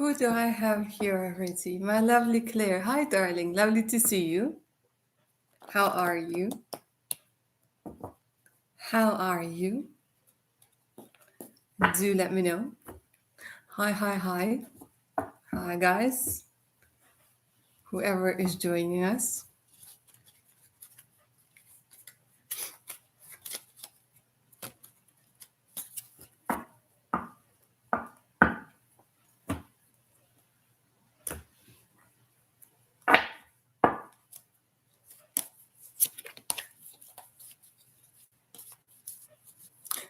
Who do I have here already? My lovely Claire. Hi, darling. Lovely to see you. How are you? How are you? Do let me know. Hi, hi, hi. Hi, guys. Whoever is joining us.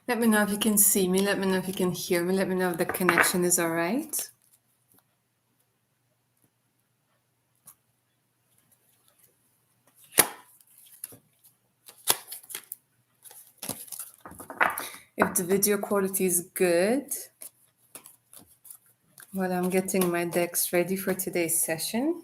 Let me know if you can see me. Let me know if you can hear me. Let me know if the connection is all right. If the video quality is good, while I'm getting my decks ready for today's session.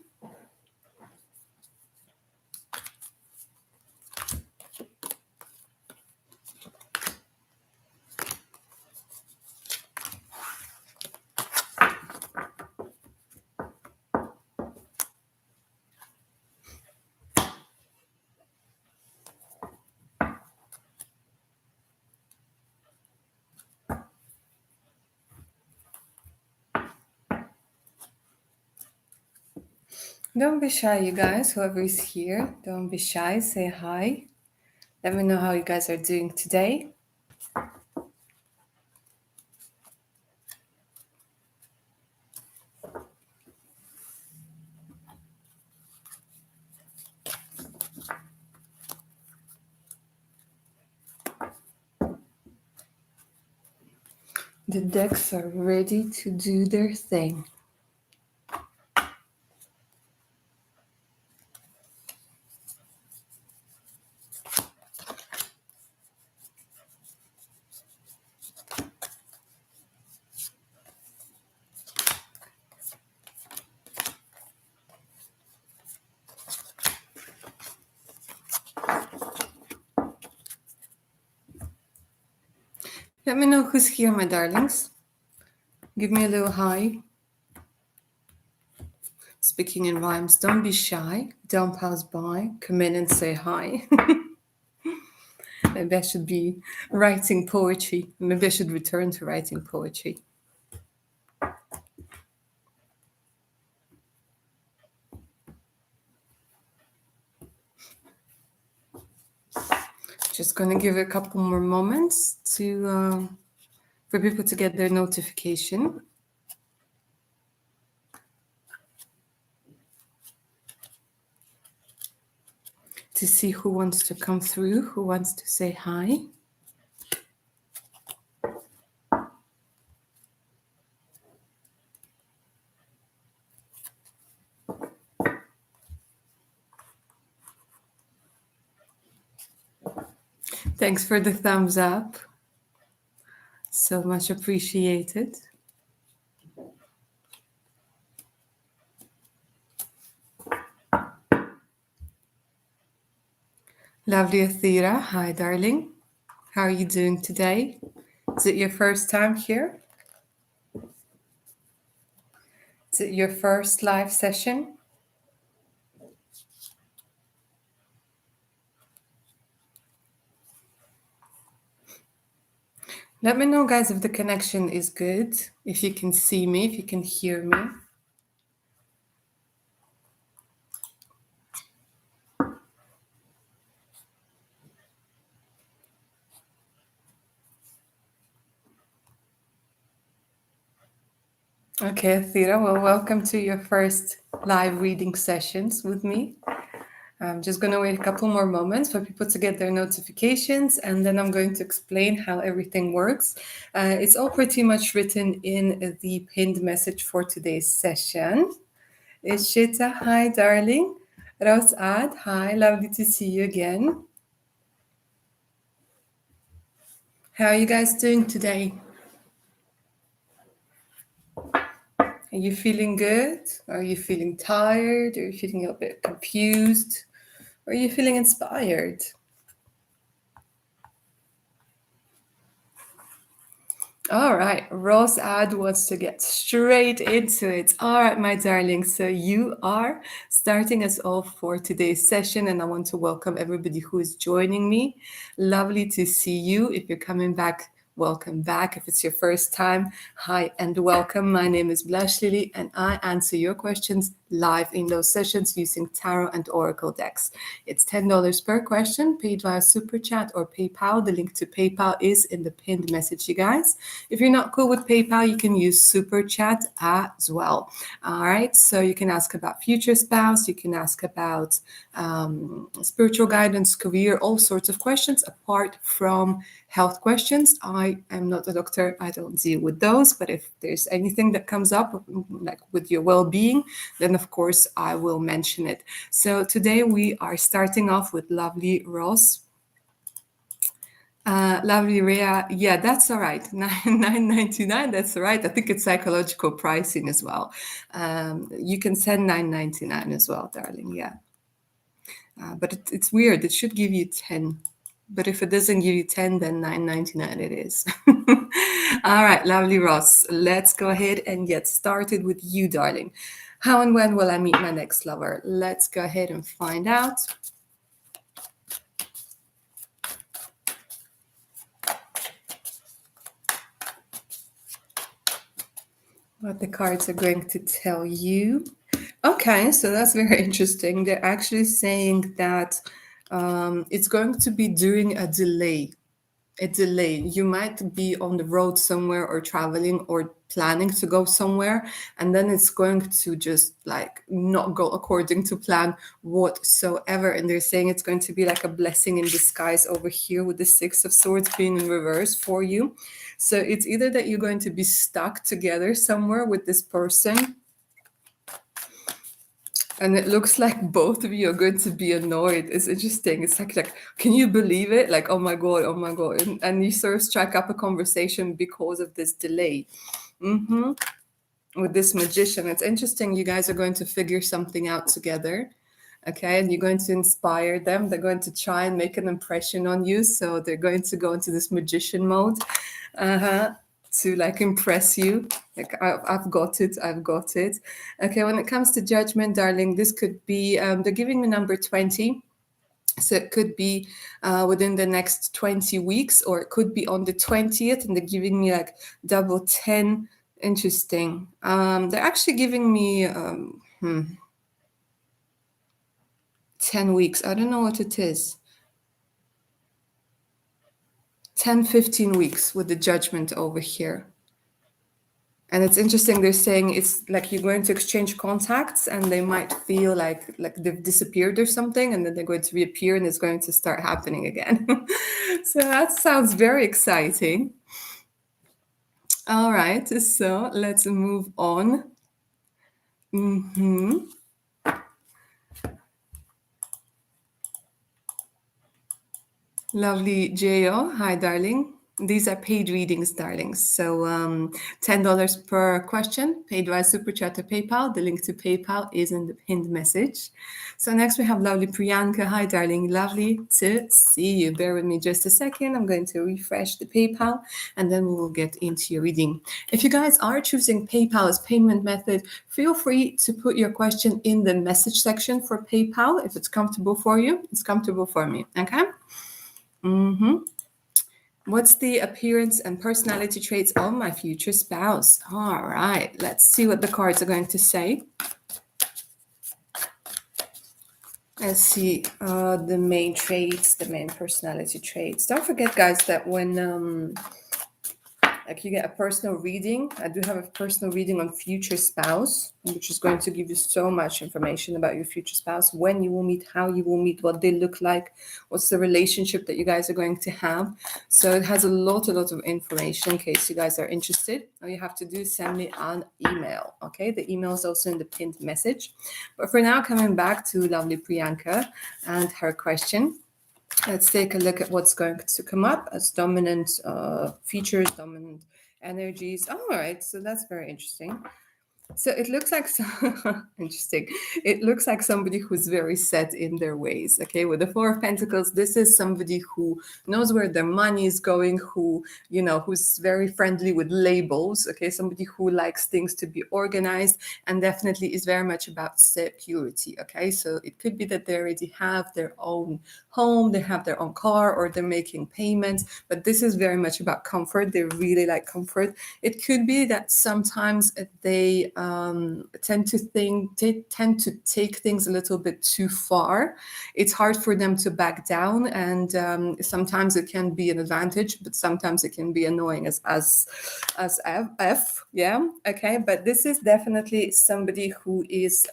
Don't be shy, you guys. Whoever is here, don't be shy. Say hi. Let me know how you guys are doing today. The decks are ready to do their thing. Let me know who's here, my darlings. Give me a little hi. Speaking in rhymes, don't be shy. Don't pass by. Come in and say hi. Maybe I should be writing poetry. Maybe I should return to writing poetry. Just going to give it a couple more moments for people to get their notification. To see who wants to come through, who wants to say hi. Thanks for the thumbs up. So much appreciated. Lovely Athira. Hi, darling. How are you doing today? Is it your first time here? Is it your first live session? Let me know, guys, if the connection is good, if you can see me, if you can hear me. Okay, Athira, well, welcome to your first live reading sessions with me. I'm just going to wait a couple more moments for people to get their notifications, and then I'm going to explain how everything works. It's all pretty much written in the pinned message for today's session. Ishita, hi, darling. Rosad, hi, lovely to see you again. How are you guys doing today? Are you feeling good? Are you feeling tired? Are you feeling a little bit confused? Or are you feeling inspired? All right, Ross Ad wants to get straight into it. All right, my darling. So you are starting us off for today's session, and I want to welcome everybody who is joining me. Lovely to see you. If you're coming back, welcome back. If it's your first time, hi and welcome. My name is Blush Lily, and I answer your questions live in those sessions using tarot and oracle decks. It's $10 per question, paid via Super Chat or PayPal. The link to PayPal is in the pinned message, you guys. If you're not cool with PayPal, you can use Super Chat as well. All right, so you can ask about future spouse, you can ask about spiritual guidance, career, all sorts of questions apart from health questions. I am not a doctor, I don't deal with those, but if there's anything that comes up, like with your well being, then of course I will mention it. So today we are starting off with lovely Ross. Lovely Rhea, yeah, that's all right. 9.99, that's all right. I think it's psychological pricing as well. You can send 9.99 as well, darling. Yeah, but it's weird. It should give you 10, but if it doesn't give you 10, then 9.99 it is. All right, lovely Ross. Let's go ahead and get started with you, darling. How and when will I meet my next lover? Let's go ahead and find out. What the cards are going to tell you. Okay, so that's very interesting. They're actually saying that it's going to be during a delay. A delay. You might be on the road somewhere or traveling or planning to go somewhere, and then it's going to just like not go according to plan whatsoever. And they're saying it's going to be like a blessing in disguise over here with the Six of Swords being in reverse for you. So it's either that you're going to be stuck together somewhere with this person, and it looks like both of you are going to be annoyed. It's interesting. It's like, can you believe it? Like, oh my god, oh my god, and you sort of strike up a conversation because of this delay. With this magician, it's interesting. You guys are going to figure something out together, okay? And you're going to inspire them. They're going to try and make an impression on you. So they're going to go into this magician mode. To like impress you, like I've got it, I've got it. Okay, when it comes to judgment, darling, this could be they're giving me number 20, so it could be within the next 20 weeks, or it could be on the 20th, and they're giving me like double 10. Interesting. They're actually giving me 10 weeks. I don't know what it is. 10, 15 weeks with the judgment over here. And it's interesting, they're saying it's like you're going to exchange contacts and they might feel like they've disappeared or something, and then they're going to reappear and it's going to start happening again. So that sounds very exciting. All right, so let's move on. Lovely Jo. Hi, darling. These are paid readings, darlings. So $10 per question, paid via Super Chat or PayPal. The link to PayPal is in the pinned message. So next we have lovely Priyanka. Hi, darling. Lovely to see you. Bear with me just a second. I'm going to refresh the PayPal and then we will get into your reading. If you guys are choosing PayPal as payment method, feel free to put your question in the message section for PayPal. If it's comfortable for you, it's comfortable for me. Okay? What's the appearance and personality traits of my future spouse? All right, let's see what the cards are going to say. Let's see the main traits, the main personality traits. Don't forget, guys, that when like you get a personal reading, I do have a personal reading on future spouse, which is going to give you so much information about your future spouse, when you will meet, how you will meet, what they look like, what's the relationship that you guys are going to have. So it has a lot of information in case you guys are interested. All you have to do is send me an email. Okay, the email is also in the pinned message. But for now, coming back to lovely Priyanka and her question. Let's take a look at what's going to come up as dominant features, dominant energies. All right, so that's very interesting. So it looks like interesting. It looks like somebody who's very set in their ways. Okay, with the Four of Pentacles, this is somebody who knows where their money is going, who who's very friendly with labels. Okay, somebody who likes things to be organized, and definitely is very much about security. Okay, so it could be that they already have their own home, they have their own car, or they're making payments. But this is very much about comfort. They really like comfort. It could be that sometimes they tend to take things a little bit too far. It's hard for them to back down, and sometimes it can be an advantage, but sometimes it can be annoying as f. Yeah, okay, but this is definitely somebody who is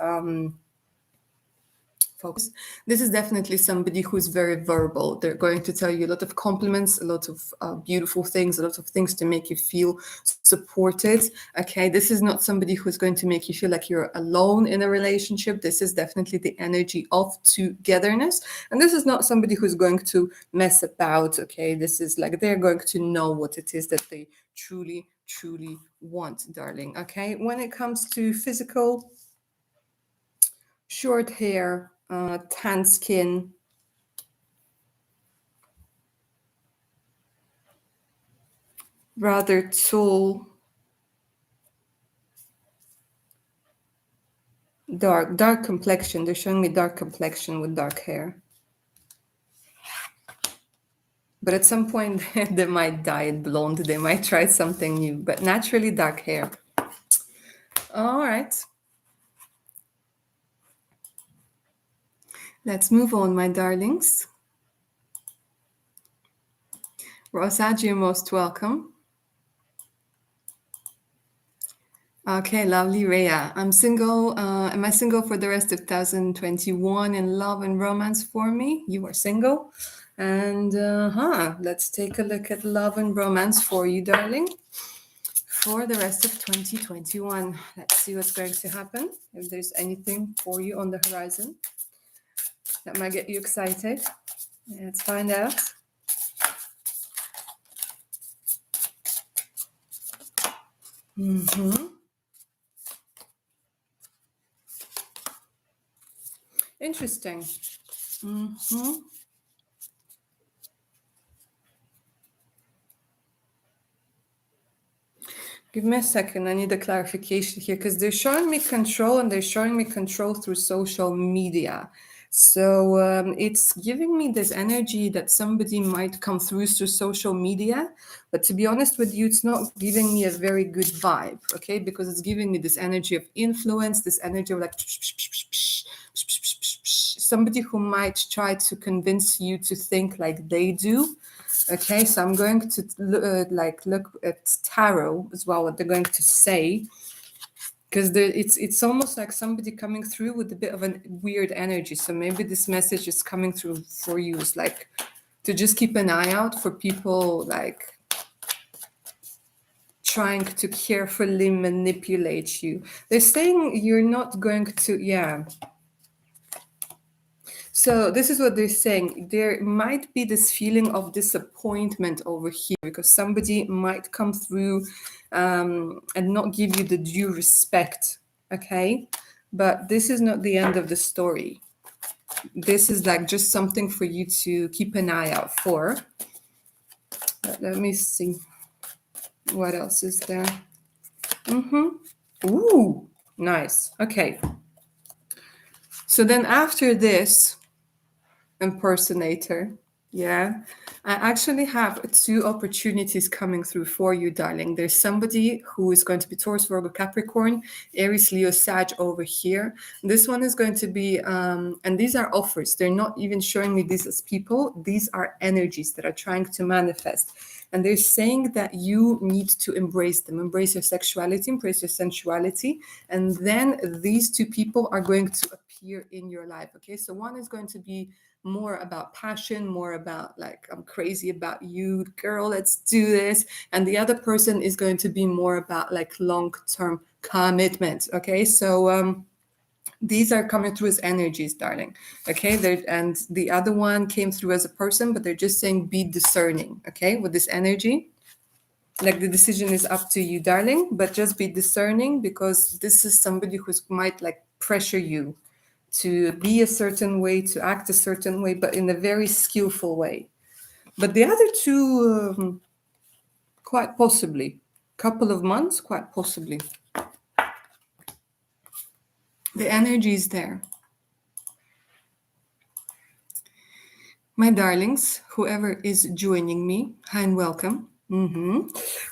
focus. This is definitely somebody who's very verbal. They're going to tell you a lot of compliments, a lot of beautiful things, a lot of things to make you feel supported. Okay, this is not somebody who's going to make you feel like you're alone in a relationship. This is definitely the energy of togetherness. And this is not somebody who's going to mess about. Okay, this is like they're going to know what it is that they truly want, darling. Okay, when it comes to physical, short hair, tan skin, rather tall, dark complexion. They're showing me dark complexion with dark hair. But at some point, they might dye it blonde. They might try something new, but naturally dark hair. All right. Let's move on, my darlings. Rosaj, you're most welcome. Okay, lovely Rhea. I'm single. Am I single for the rest of 2021 in love and romance for me? You are single. And let's take a look at love and romance for you, darling, for the rest of 2021. Let's see what's going to happen. If there's anything for you on the horizon that might get you excited. Let's find out. Interesting. Give me a second. I need a clarification here because they're showing me control, and they're showing me control through social media. So it's giving me this energy that somebody might come through social media. But to be honest with you, it's not giving me a very good vibe, okay? Because it's giving me this energy of influence, this energy of like somebody who might try to convince you to think like they do. Okay, so I'm going to look at tarot as well, what they're going to say, because it's almost like somebody coming through with a bit of a weird energy. So maybe this message is coming through for you is like to just keep an eye out for people like trying to carefully manipulate you. They're saying you're not going to, yeah. So this is what they're saying. There might be this feeling of disappointment over here because somebody might come through and not give you the due respect, okay? But this is not the end of the story. This is like just something for you to keep an eye out for. Let me see. What else is there? Ooh, nice. Okay. So then after this, impersonator, yeah, I actually have two opportunities coming through for you, darling. There's somebody who is going to be Taurus, Virgo, Capricorn, Aries, Leo, Sag over here. This one is going to be and these are offers. They're not even showing me these as people. These are energies that are trying to manifest, and they're saying that you need to embrace them, embrace your sexuality, embrace your sensuality, and then these two people are going to appear in your life. Okay, so one is going to be more about passion, more about like, I'm crazy about you, girl, let's do this. And the other person is going to be more about like long-term commitment. Okay, so these are coming through as energies, darling. Okay, and the other one came through as a person, but they're just saying be discerning, okay, with this energy. Like the decision is up to you, darling, but just be discerning because this is somebody who might like pressure you to be a certain way, to act a certain way, but in a very skillful way. But the other two, quite possibly, couple of months, quite possibly. The energy is there. My darlings, whoever is joining me, hi and welcome.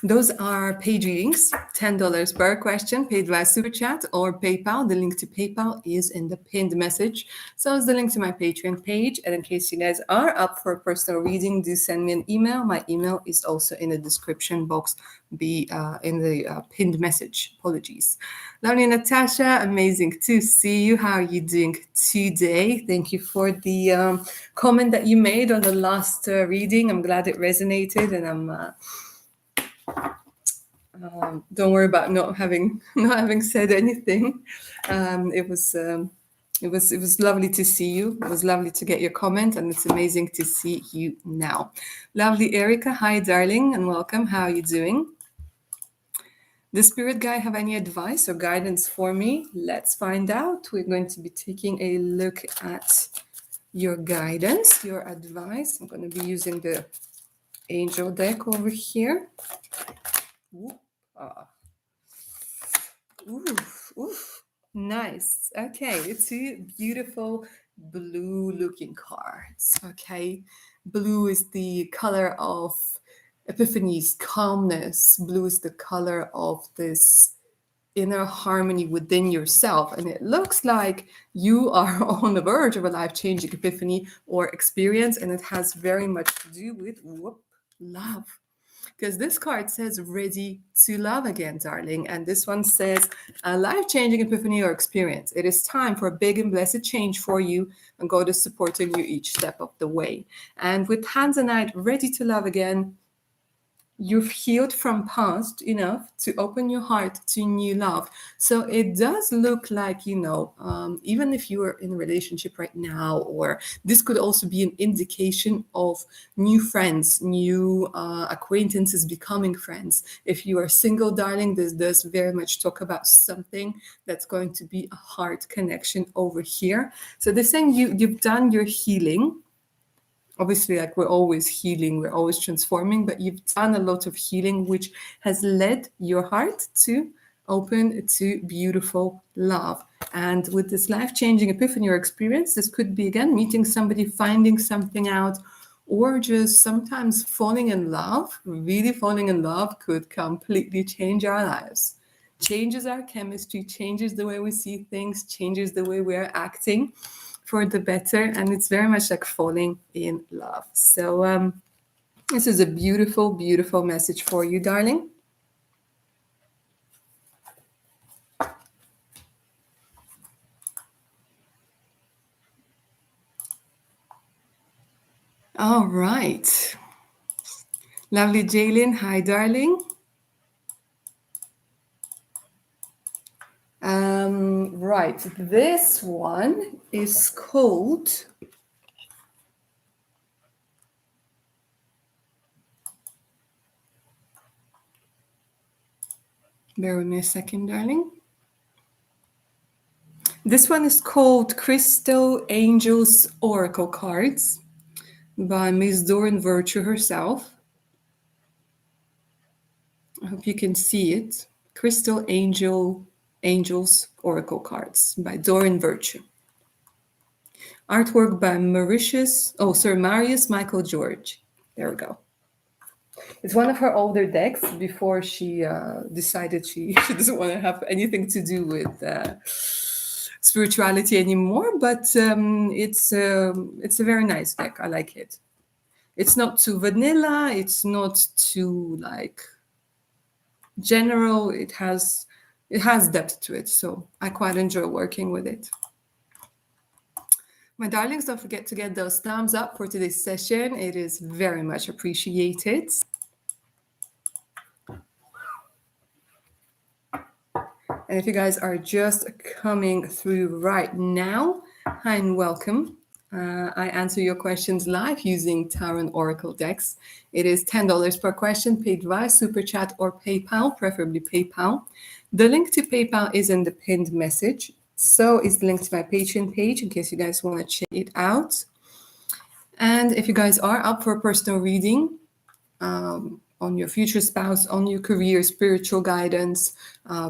Those are paid readings, $10 per question, paid via Super Chat or PayPal. The link to PayPal is in the pinned message. So is the link to my Patreon page. And in case you guys are up for a personal reading, do send me an email. My email is also in the description box, in the pinned message. Apologies. Lovely Natasha, amazing to see you. How are you doing today? Thank you for the comment that you made on the last reading. I'm glad it resonated, and don't worry about not having said anything. It was lovely to see you. It was lovely to get your comment, and it's amazing to see you now. Lovely Erica, hi darling, and welcome. How are you doing? Does Spirit Guide have any advice or guidance for me? Let's find out. We're going to be taking a look at your guidance, your advice. I'm going to be using the angel deck over here. Oof. Nice. Okay, it's two beautiful blue looking cards. Okay, blue is the color of epiphanies, calmness. Blue is the color of this inner harmony within yourself. And it looks like you are on the verge of a life-changing epiphany or experience, and it has very much to do with love. Because this card says ready to love again, darling. And this one says a life-changing epiphany or experience. It is time for a big and blessed change for you, and God is supporting you each step of the way. And with Hands and Knight, ready to love again, you've healed from past enough to open your heart to new love. So it does look like, even if you are in a relationship right now, or this could also be an indication of new friends, new acquaintances becoming friends. If you are single, darling, this does very much talk about something that's going to be a heart connection over here. So they're saying you've done your healing. Obviously, like, we're always healing, we're always transforming, but you've done a lot of healing, which has led your heart to open to beautiful love. And with this life-changing epiphany or experience, this could be, again, meeting somebody, finding something out, or just sometimes falling in love. Really falling in love could completely change our lives. Changes our chemistry, changes the way we see things, changes the way we're acting for the better, and it's very much like falling in love. So this is a beautiful, beautiful message for you, darling. All right. Lovely Jaylin, hi, darling. Right, this one is called... Bear with me a second, darling. This one is called Crystal Angels Oracle Cards by Miss Doreen Virtue herself. I hope you can see it. Crystal Angels Oracle Cards by Doreen Virtue. Artwork by Marius Michael George. There we go. It's one of her older decks before she decided she doesn't want to have anything to do with spirituality anymore. But it's a very nice deck. I like it. It's not too vanilla. It's not too general. It has depth to it, so I quite enjoy working with it. My darlings, don't forget to get those thumbs up for today's session. It is very much appreciated. And if you guys are just coming through right now, hi and welcome. I answer your questions live using Tarot and Oracle decks. It is $10 per question, paid via Super Chat or PayPal, preferably PayPal. The link to PayPal is in the pinned message. So is the link to my Patreon page in case you guys want to check it out. And if you guys are up for a personal reading, on your future spouse, on your career, spiritual guidance,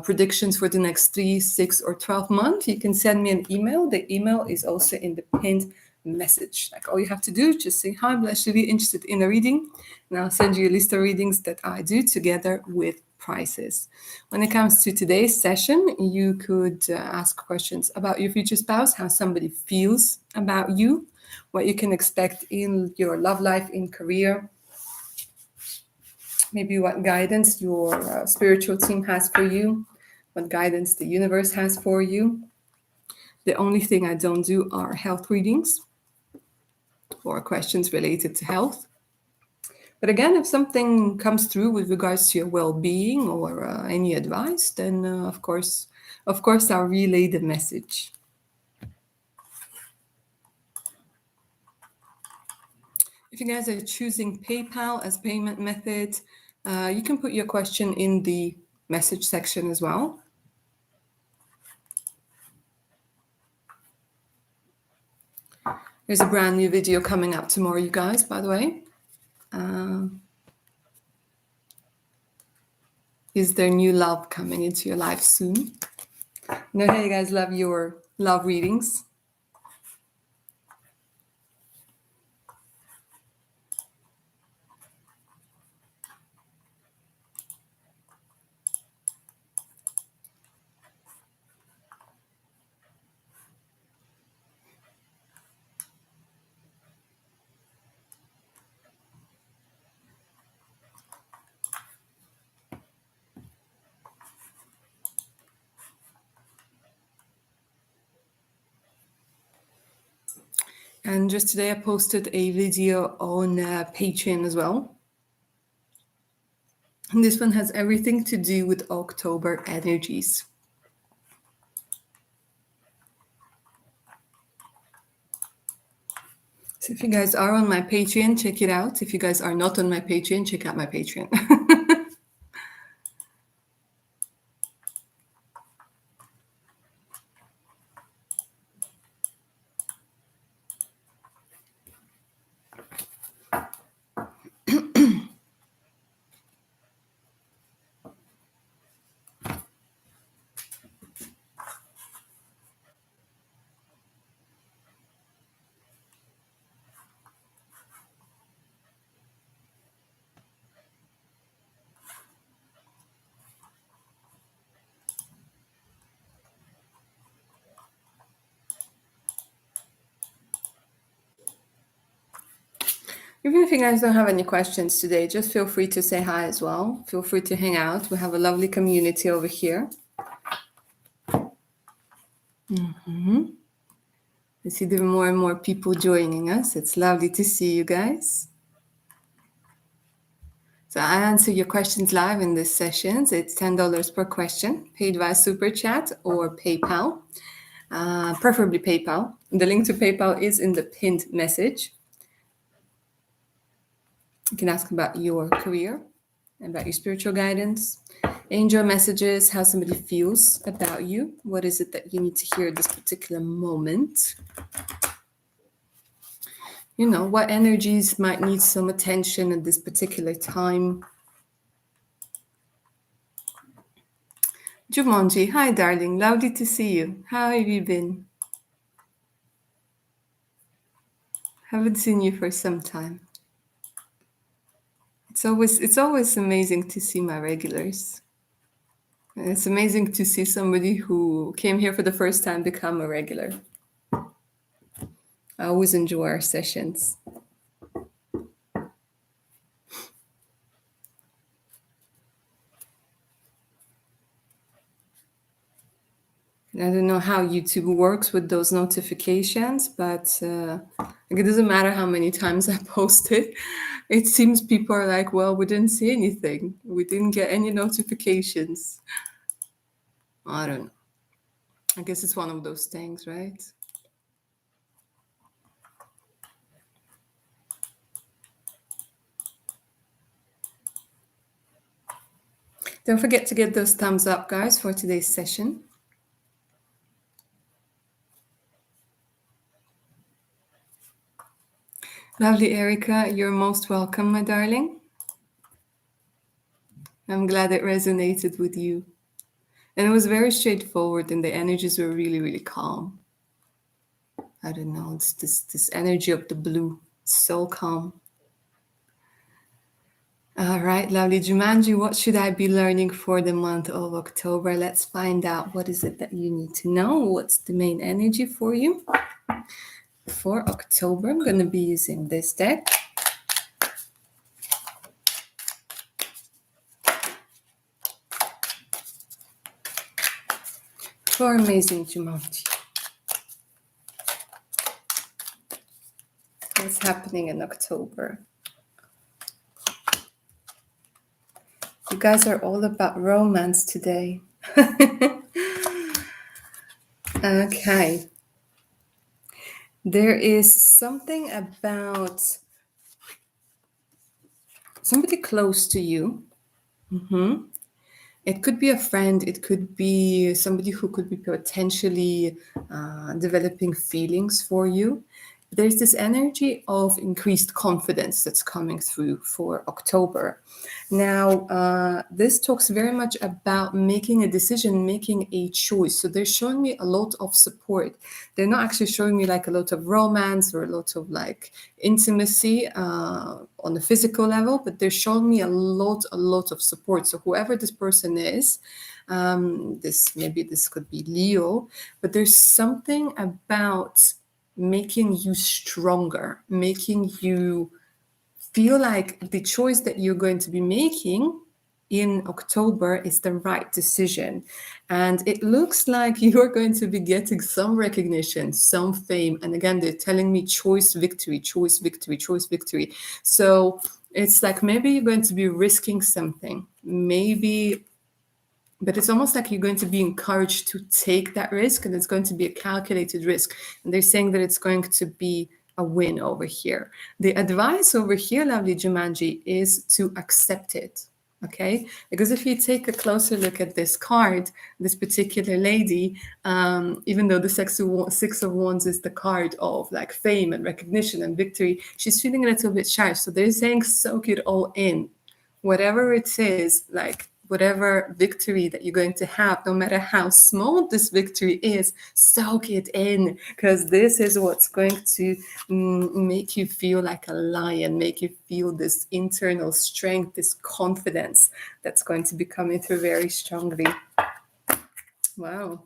predictions for the next 3, 6, or 12 months, you can send me an email. The email is also in the pinned message. Like all you have to do is just say, hi, I'm actually interested in a reading. And I'll send you a list of readings that I do together with prices. When it comes to today's session, you could ask questions about your future spouse, how somebody feels about you, what you can expect in your love life, in career, maybe what guidance your spiritual team has for you, what guidance the universe has for you. The only thing I don't do are health readings or questions related to health. But again, if something comes through with regards to your well-being or any advice, then of course, I'll relay the message. If you guys are choosing PayPal as payment method, you can put your question in the message section as well. There's a brand new video coming up tomorrow, you guys, by the way. Is there new love coming into your life soon? I know how you guys love your love readings. And just today I posted a video on Patreon as well. And this one has everything to do with October energies. So if you guys are on my Patreon, check it out. If you guys are not on my Patreon, check out my Patreon. Even if you guys don't have any questions today, just feel free to say hi as well. Feel free to hang out. We have a lovely community over here. I see there are more and more people joining us. It's lovely to see you guys. So I answer your questions live in these sessions. It's $10 per question, paid via Super Chat or PayPal, preferably PayPal. The link to PayPal is in the pinned message. You can ask about your career, about your spiritual guidance, angel messages, how somebody feels about you. What is it that you need to hear at this particular moment? You know, what energies might need some attention at this particular time. Jumanji, hi darling, lovely to see you. How have you been? Haven't seen you for some time. It's always amazing to see my regulars. And it's amazing to see somebody who came here for the first time become a regular. I always enjoy our sessions. I don't know how YouTube works with those notifications, but it doesn't matter how many times I post it. It seems people are like, well, we didn't see anything. We didn't get any notifications. I don't know. I guess it's one of those things, right? Don't forget to get those thumbs up, guys, for today's session. Lovely Erica, you're most welcome, my darling. I'm glad it resonated with you. And it was very straightforward, and the energies were really, really calm. I don't know, it's this energy of the blue, so calm. All right, lovely Jumanji, what should I be learning for the month of October? Let's find out what is it that you need to know. What's the main energy for you? For October, I'm going to be using this deck. For amazing Jumanji. What's happening in October? You guys are all about romance today. Okay. There is something about somebody close to you. It could be a friend, it could be somebody who could be potentially developing feelings for you. There's this energy of increased confidence that's coming through for October. Now, this talks very much about making a decision, making a choice. So they're showing me a lot of support. They're not actually showing me like a lot of romance or a lot of like intimacy on the physical level, but they're showing me a lot of support. So whoever this person is, this could be Leo, but there's something about making you stronger, making you feel like the choice that you're going to be making in October is the right decision. And it looks like you're going to be getting some recognition, some fame. And again, they're telling me choice, victory, choice, victory, choice, victory. So it's like maybe you're going to be risking something, but it's almost like you're going to be encouraged to take that risk, and it's going to be a calculated risk. And they're saying that it's going to be a win over here. The advice over here, lovely Jumanji, is to accept it. Okay, because if you take a closer look at this card, this particular lady, even though the Six of Wands is the card of like fame and recognition and victory, she's feeling a little bit shy. So they're saying soak it all in, whatever it is, like whatever victory that you're going to have, no matter how small this victory is, soak it in, because this is what's going to make you feel like a lion, make you feel this internal strength, this confidence that's going to be coming through very strongly. Wow.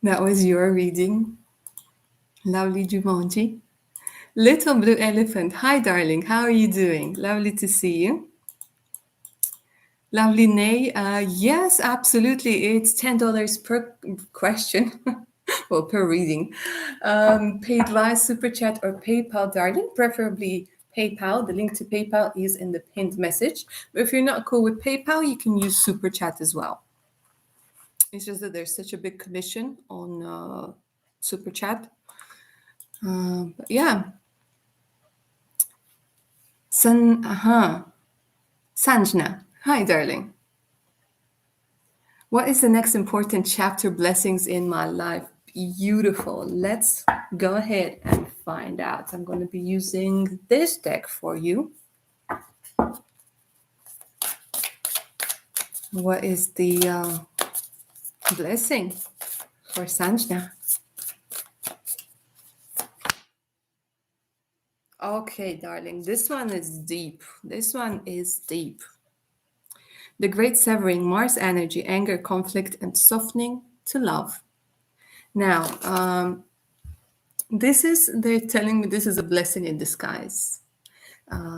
That was your reading. Lovely Jumanji. Little Blue Elephant. Hi, darling. How are you doing? Lovely to see you. Lovely Nay. Yes, absolutely. It's $10 per question. Well, per reading. Paid via Super Chat or PayPal, darling. Preferably PayPal. The link to PayPal is in the pinned message. But if you're not cool with PayPal, you can use Super Chat as well. It's just that there's such a big commission on Super Chat. But yeah. Sanjna. Hi, darling. What is the next important chapter? Blessings in my life. Beautiful. Let's go ahead and find out. I'm going to be using this deck for you. What is the blessing for Sanjna? Okay, darling. This one is deep. This one is deep. The great severing, Mars energy, anger, conflict, and softening to love. Now, they're telling me this is a blessing in disguise.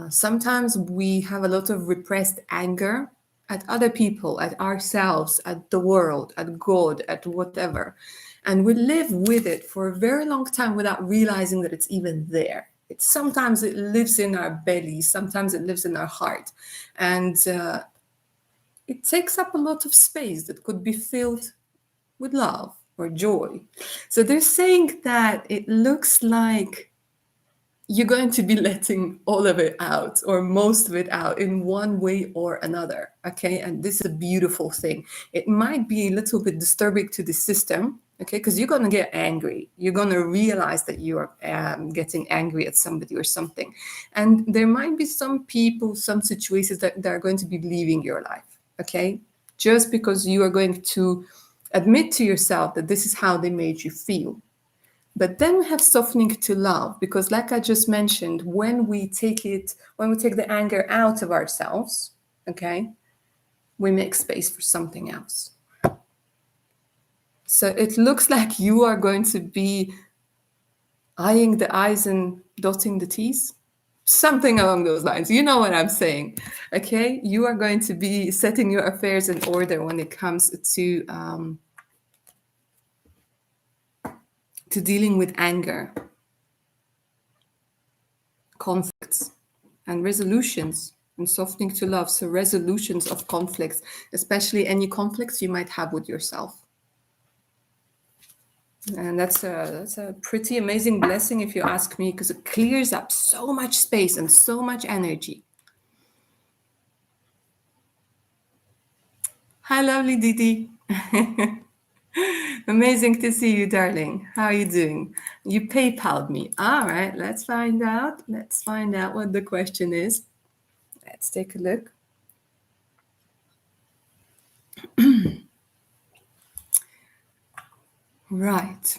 Sometimes we have a lot of repressed anger at other people, at ourselves, at the world, at God, at whatever. And we live with it for a very long time without realizing that it's even there. Sometimes it lives in our belly, sometimes it lives in our heart. And it takes up a lot of space that could be filled with love or joy. So they're saying that it looks like you're going to be letting all of it out or most of it out in one way or another. Okay. And this is a beautiful thing. It might be a little bit disturbing to the system. Okay. Because you're going to get angry. You're going to realize that you are getting angry at somebody or something. And there might be some people, some situations that are going to be leaving your life. Okay. Just because you are going to admit to yourself that this is how they made you feel. But then we have softening to love, because like I just mentioned, when we take the anger out of ourselves, okay, we make space for something else. So it looks like you are going to be eyeing the I's and dotting the T's. Something along those lines. You know what I'm saying. Okay? You are going to be setting your affairs in order when it comes to dealing with anger, conflicts, and resolutions, and softening to love. So resolutions of conflicts, especially any conflicts you might have with yourself. And that's a pretty amazing blessing, if you ask me, because it clears up so much space and so much energy. Hi, lovely Didi. Amazing to see you, darling. How are you doing? You PayPal'd me. All right, let's find out. Let's find out what the question is. Let's take a look. Right.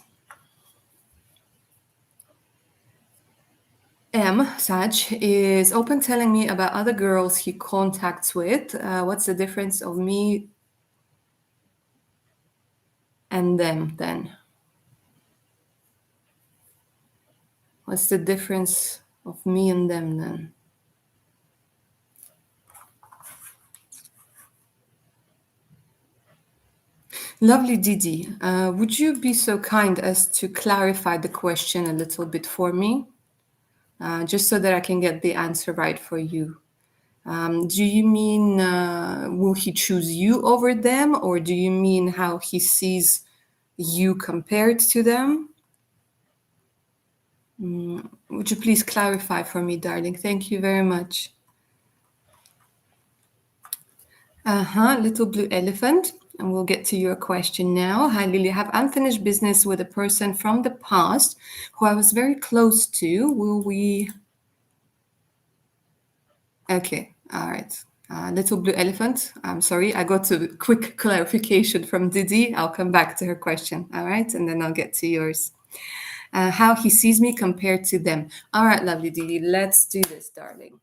Saj is open telling me about other girls he contacts with. What's the difference of me and them then? What's the difference of me and them then? Lovely Didi, would you be so kind as to clarify the question a little bit for me? Just so that I can get the answer right for you. Do you mean will he choose you over them, or do you mean how he sees you compared to them? Would you please clarify for me, darling? Thank you very much. Little blue elephant. And we'll get to your question now. Hi, Lily. I have unfinished business with a person from the past who I was very close to. Will we... Okay, all right. Little blue elephant. I'm sorry, I got a quick clarification from Didi. I'll come back to her question, all right? And then I'll get to yours. How he sees me compared to them. All right, lovely Didi, let's do this, darling.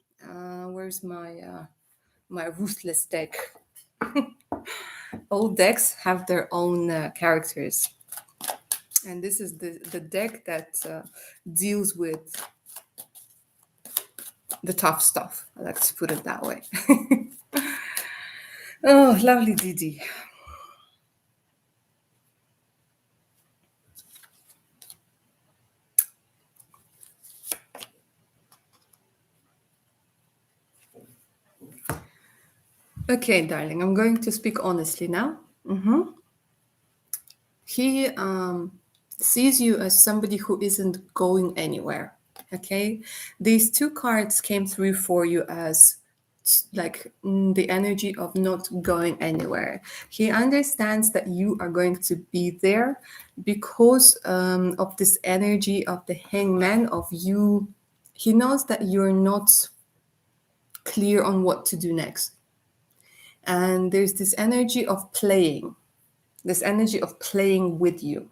Where's my ruthless deck? All decks have their own characters. And this is the deck that deals with the tough stuff. I like to put it that way. Oh, lovely Didi. Okay, darling, I'm going to speak honestly now. He sees you as somebody who isn't going anywhere. Okay, these two cards came through for you as like the energy of not going anywhere. He understands that you are going to be there because of this energy of the hangman of you. He knows that you're not clear on what to do next. And there's this energy of playing with you.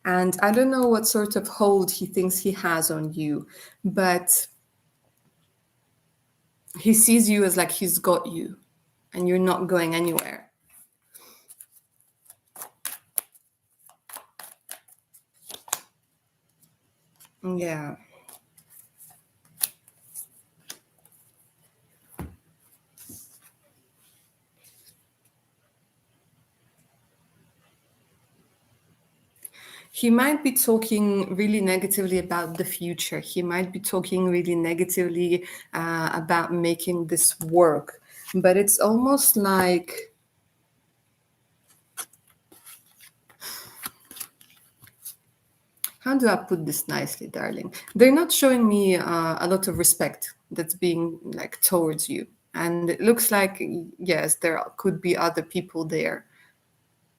And I don't know what sort of hold he thinks he has on you, but he sees you as like he's got you and you're not going anywhere. Yeah. He might be talking really negatively about the future. He might be talking really negatively about making this work. But it's almost like How do I put this nicely, darling? They're not showing me a lot of respect that's being like towards you. And it looks like, yes, there could be other people there.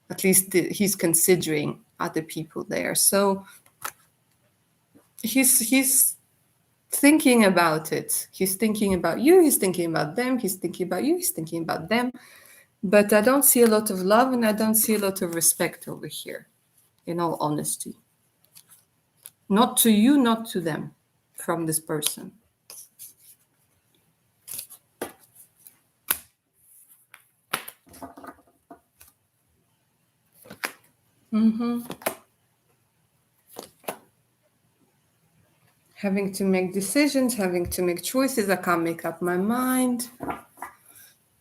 At least he's considering other people there. So he's thinking about it. He's thinking about you. He's thinking about them. He's thinking about you. He's thinking about them. But I don't see a lot of love and I don't see a lot of respect over here, in all honesty. Not to you, not to them, from this person. Having to make decisions, having to make choices. I can't make up my mind.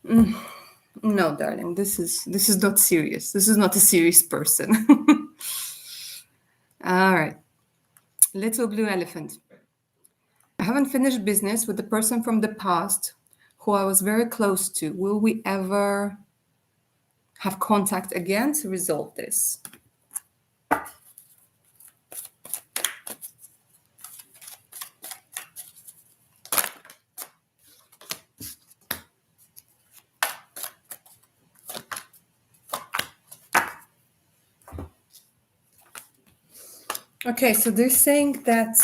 No, darling, this is not serious. This is not a serious person. All right. Little blue elephant. I haven't finished business with the person from the past who I was very close to. Will we ever have contact again to resolve this? Okay, so they're saying that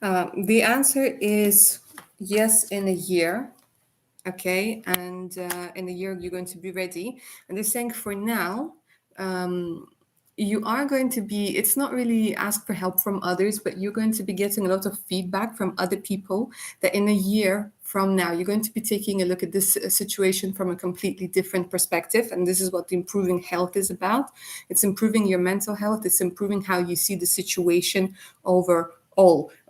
the answer is yes in a year. Okay, and in a year you're going to be ready. And they're saying for now, you are going to be, it's not really ask for help from others, but you're going to be getting a lot of feedback from other people that in a year from now, you're going to be taking a look at this situation from a completely different perspective. And this is what the improving health is about. It's improving your mental health. It's improving how you see the situation overall.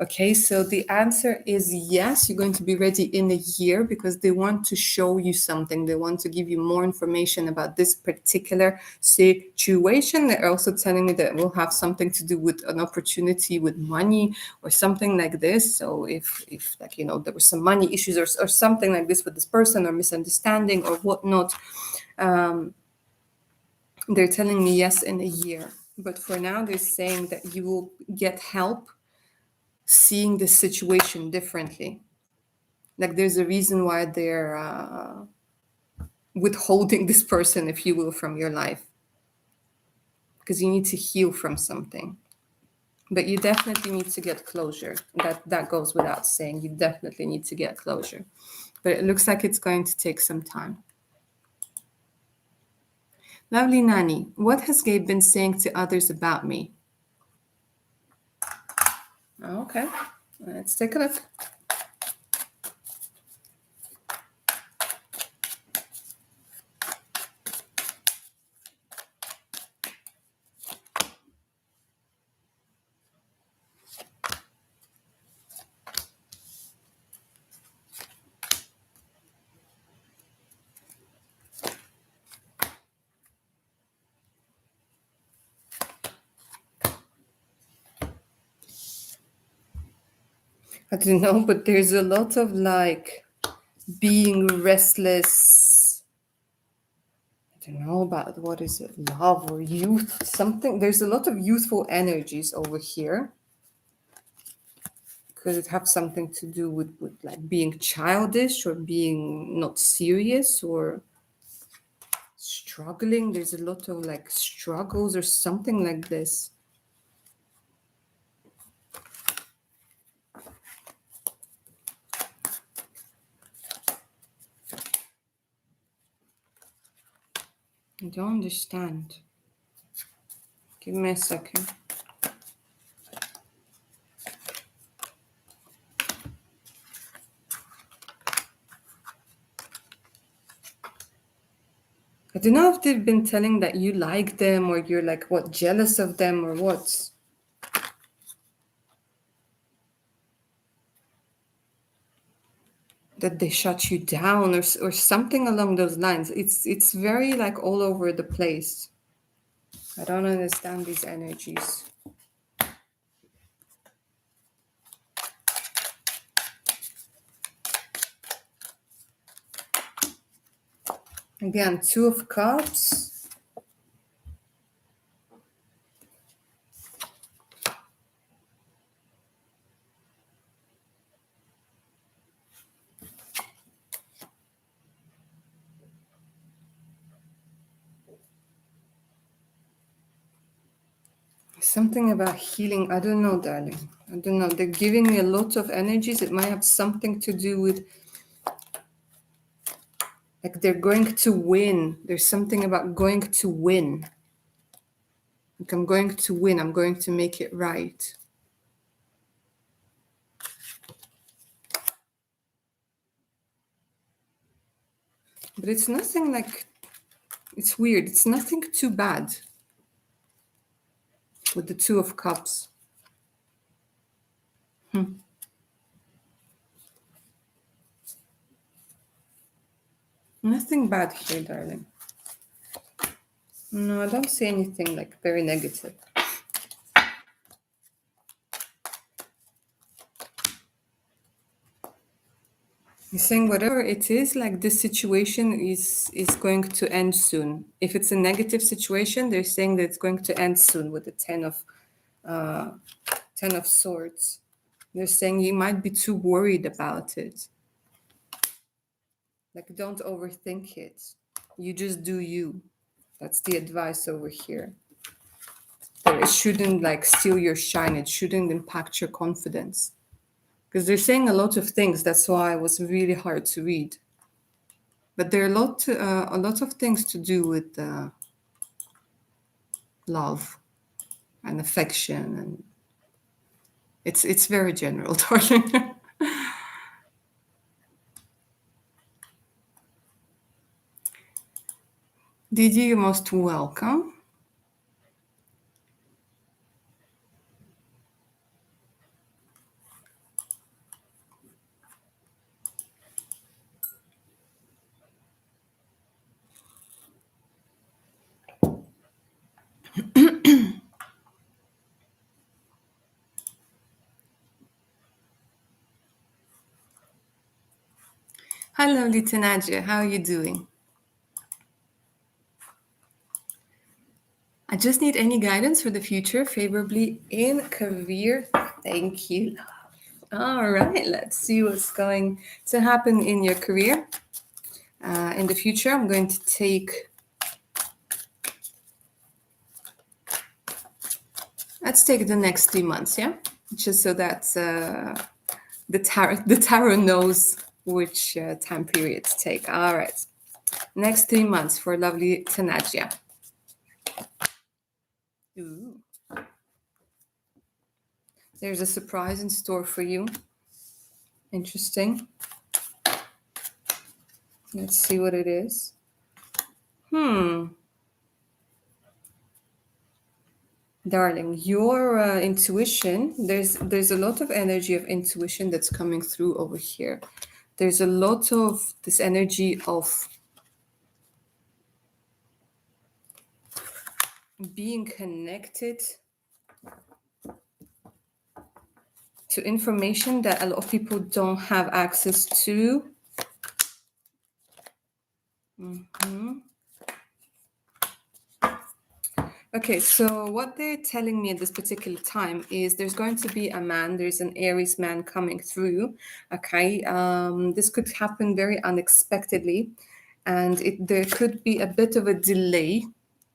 Okay, so the answer is yes, you're going to be ready in a year because they want to show you something. They want to give you more information about this particular situation. They're also telling me that it will have something to do with an opportunity with money or something like this. So if like, there were some money issues or something like this with this person or misunderstanding or whatnot, they're telling me yes in a year. But for now, they're saying that you will get help seeing the situation differently. Like there's a reason why they're withholding this person, if you will, from your life. Because you need to heal from something. But you definitely need to get closure. That goes without saying. You definitely need to get closure. But it looks like it's going to take some time. Lovely Nani, what has Gabe been saying to others about me? Okay, let's take a look. I don't know, but there's a lot of like being restless. I don't know about what is it, love or youth, something. There's a lot of youthful energies over here. Could it have something to do with like being childish or being not serious or struggling? There's a lot of like struggles or something like this. I don't understand. Give me a second. I don't know if they've been telling that you like them or you're like, what, jealous of them or what? That they shut you down or something along those lines. It's very like all over the place. I don't understand these energies. Again, Two of Cups. Something about healing. I don't know, darling. I don't know. They're giving me a lot of energies. It might have something to do with, like, they're going to win. There's something about going to win. Like, I'm going to win. I'm going to make it right. But it's nothing like, it's weird. It's nothing too bad with the Two of Cups. Nothing bad here, darling. No, I don't see anything like very negative. He's saying whatever it is, like this situation is going to end soon. If it's a negative situation, they're saying that it's going to end soon with the Ten of Swords. They're saying you might be too worried about it. Like, don't overthink it. You just do you. That's the advice over here. That it shouldn't like steal your shine. It shouldn't impact your confidence. Because they're saying a lot of things. That's why it was really hard to read. But there are a lot of things to do with love and affection, and it's very general, darling. Didi, you're most welcome. Hello, Litanaja. How are you doing? I just need any guidance for the future, favorably in career. Thank you. All right, let's see what's going to happen in your career. In the future, I'm going to take. Let's take the next 3 months, yeah, just so that the tarot knows which time period to take. All right, next 3 months for lovely Tanaja. Ooh. There's a surprise in store for you. Interesting. Let's see what it is. Darling, your intuition, there's a lot of energy of intuition that's coming through over here. There's a lot of this energy of being connected to information that a lot of people don't have access to. Okay, so what they're telling me at this particular time is there's going to be a man, there's an Aries man coming through. Okay, this could happen very unexpectedly, and there could be a bit of a delay.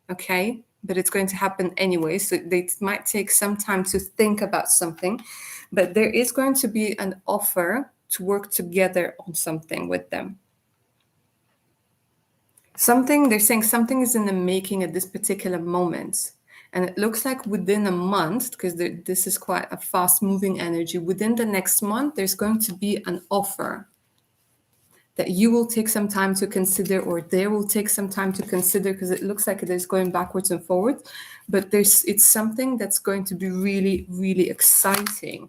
Okay, but it's going to happen anyway, so it might take some time to think about something, but there is going to be an offer to work together on something with them. They're saying something is in the making at this particular moment. And it looks like within a month, because this is quite a fast moving energy, within the next month, there's going to be an offer that you will take some time to consider, or they will take some time to consider, because it looks like it is going backwards and forwards. But it's something that's going to be really, really exciting.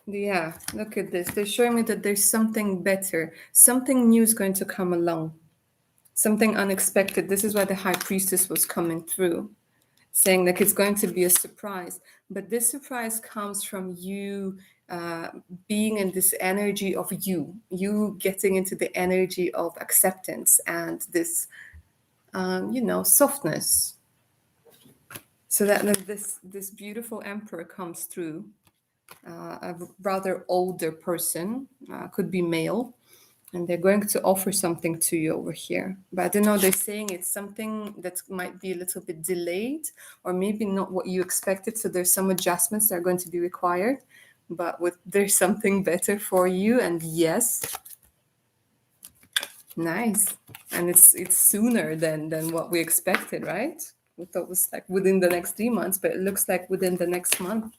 Yeah, look at this. They're showing me that there's something better. Something new is going to come along. Something unexpected. This is why the High Priestess was coming through, saying that it's going to be a surprise. But this surprise comes from you being in this energy of you getting into the energy of acceptance and this, softness. So that this beautiful emperor comes through. A rather older person, could be male, And they're going to offer something to you over here. But I don't know, they're saying it's something that might be a little bit delayed or maybe not what you expected. So there's some adjustments that are going to be required, but there's something better for you. And yes, nice. And it's sooner than what we expected, right? We thought it was like within the next 3 months, but it looks like within the next month.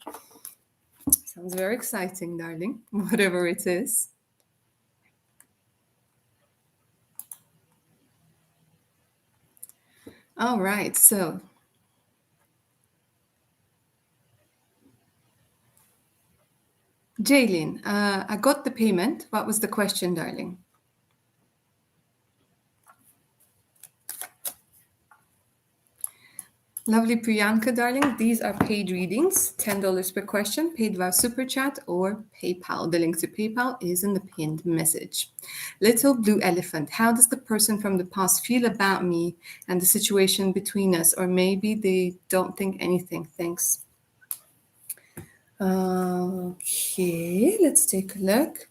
Sounds very exciting, darling, whatever it is. All right, so Jaylene, I got the payment. What was the question, darling? Lovely Priyanka, darling. These are paid readings, $10 per question, paid via Super Chat or PayPal. The link to PayPal is in the pinned message. Little Blue Elephant, how does the person from the past feel about me and the situation between us? Or maybe they don't think anything. Thanks. Okay, let's take a look.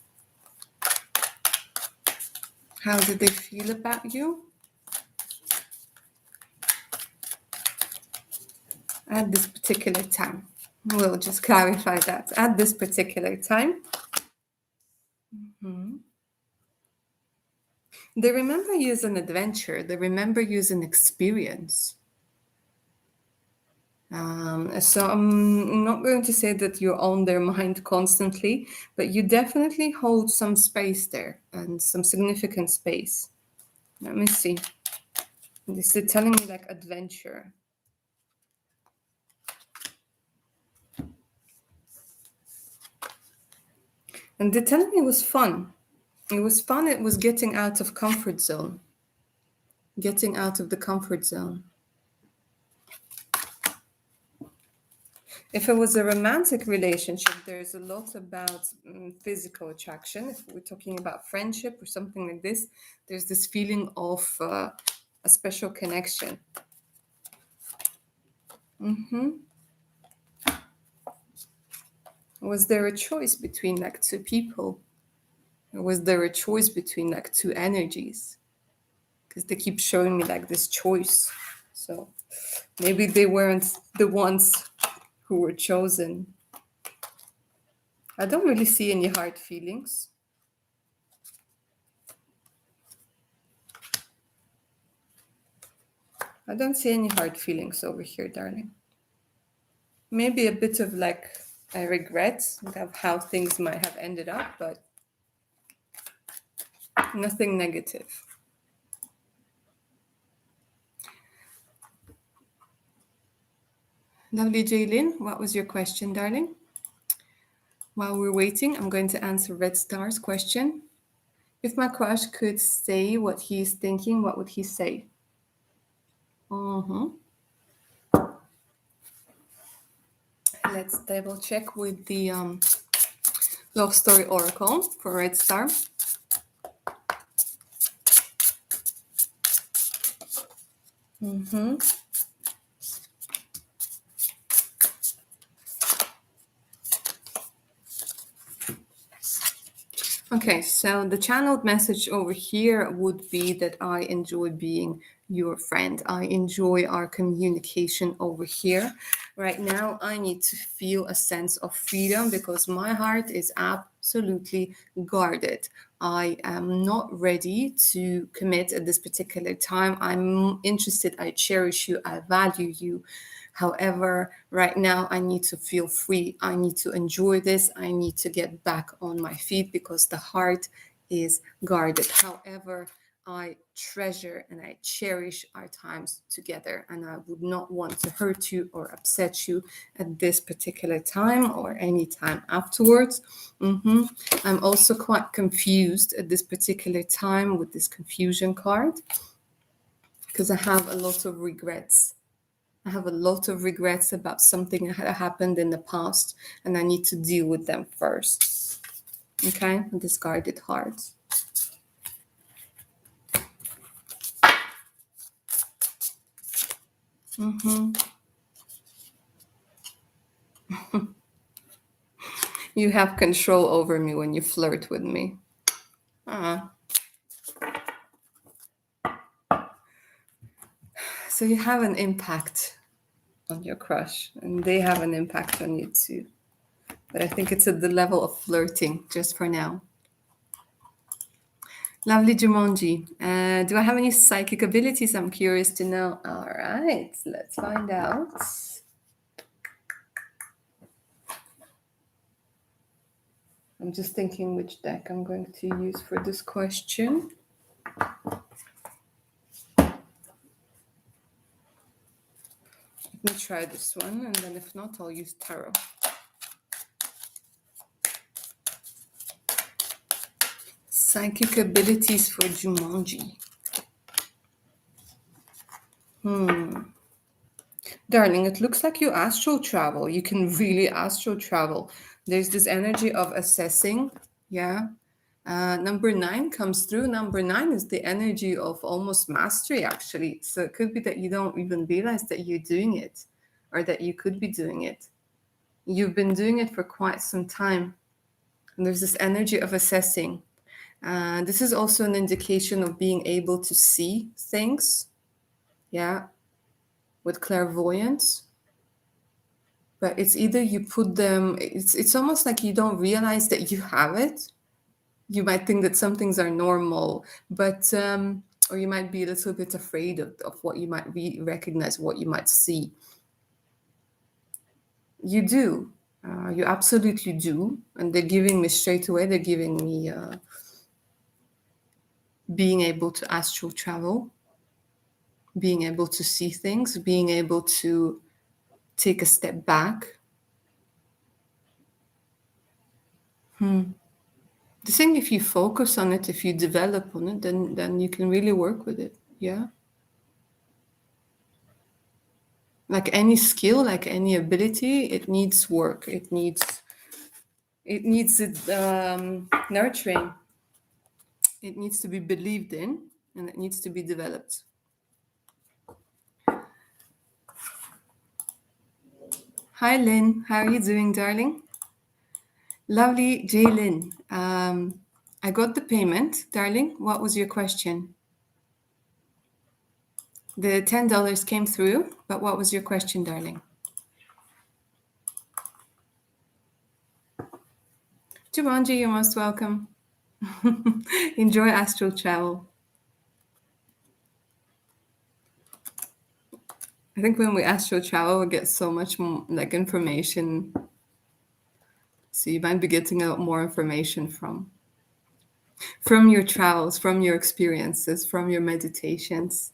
How do they feel about you? At this particular time. We'll just clarify that. At this particular time. They remember you as an adventure. They remember you as an experience. So I'm not going to say that you're on their mind constantly, but you definitely hold some space there and some significant space. Let me see. This is telling me like adventure. And they're telling me it was fun. It was fun. It was getting out of comfort zone. Getting out of the comfort zone. If it was a romantic relationship, there's a lot about physical attraction. If we're talking about friendship or something like this, there's this feeling of a special connection. Was there a choice between like two people? Or was there a choice between like two energies? Because they keep showing me like this choice. So maybe they weren't the ones who were chosen. I don't really see any hard feelings. I don't see any hard feelings over here, darling. Maybe a bit of like a regret of how things might have ended up, but nothing negative. Lovely Jaylin, what was your question, darling? While we're waiting, I'm going to answer Red Star's question. If my crush could say what he's thinking, what would he say? Let's double check with the Love Story Oracle for Red Star. Okay, so the channeled message over here would be that I enjoy being your friend. I enjoy our communication over here. Right now, I need to feel a sense of freedom because my heart is absolutely guarded. I am not ready to commit at this particular time. I'm interested, I cherish you, I value you. However, right now I need to feel free. I need to enjoy this. I need to get back on my feet because the heart is guarded. However, I treasure and I cherish our times together, and I would not want to hurt you or upset you at this particular time or any time afterwards. I'm also quite confused at this particular time with this confusion card because I have a lot of regrets. I have a lot of regrets about something that happened in the past, and I need to deal with them first. Okay, discarded hearts. You have control over me when you flirt with me. So you have an impact on your crush, and they have an impact on you too. But I think it's at the level of flirting, just for now. Lovely Jumonji. Do I have any psychic abilities? I'm curious to know. All right, let's find out. I'm just thinking which deck I'm going to use for this question. Let me try this one, and then if not, I'll use tarot. Psychic abilities for Jumonji. Darling, it looks like you astral travel. You can really astral travel. There's this energy of assessing. Yeah. Number 9 comes through. Number 9 is the energy of almost mastery, actually. So it could be that you don't even realize that you're doing it, or that you could be doing it. You've been doing it for quite some time. And there's this energy of assessing. This is also an indication of being able to see things. Yeah. With clairvoyance. But it's either you put them, it's almost like you don't realize that you have it. You might think that some things are normal, but or you might be a little bit afraid of what you might recognize, what you might see. You do. You absolutely do. And they're giving me straight away, they're giving me being able to astral travel, being able to see things, being able to take a step back. The thing, if you focus on it, if you develop on it, then you can really work with it. Yeah. Like any skill, like any ability, it needs work. It needs nurturing. It needs to be believed in, and it needs to be developed. Hi, Lynn. How are you doing, darling? Lovely, Jaylin. I got the payment, darling. What was your question? The $10 came through, but what was your question, darling? Jumanji, you're most welcome. Enjoy astral travel. I think when we astral travel, we get so much more, like, information. So you might be getting a lot more information from your travels, from your experiences, from your meditations.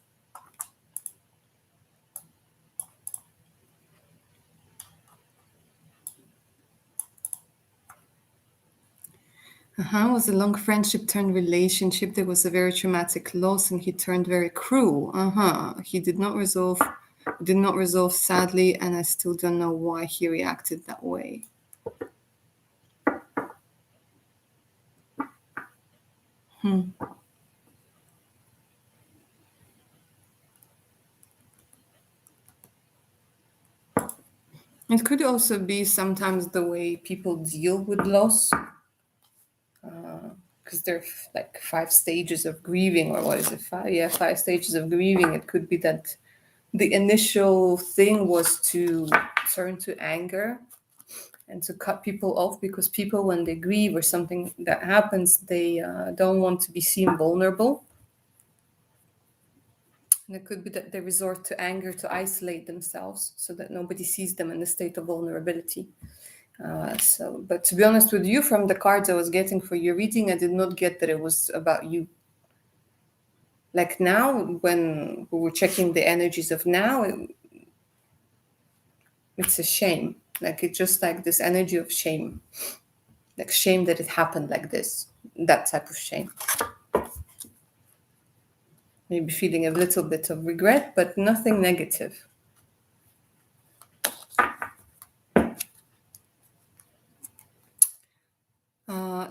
It was a long friendship turned relationship. There was a very traumatic loss, and he turned very cruel. He did not resolve sadly, and I still don't know why he reacted that way. It could also be sometimes the way people deal with loss. Because there are like 5 stages of grieving, or what is it? 5? Yeah, 5 stages of grieving. It could be that the initial thing was to turn to anger and to cut people off, because people, when they grieve or something that happens, they don't want to be seen vulnerable. And it could be that they resort to anger to isolate themselves so that nobody sees them in a state of vulnerability. But to be honest with you, from the cards I was getting for your reading, I did not get that it was about you. Like now, when we were checking the energies of now, it's a shame. Like, it's just like this energy of shame. Like shame that it happened like this. That type of shame. Maybe feeling a little bit of regret, but nothing negative.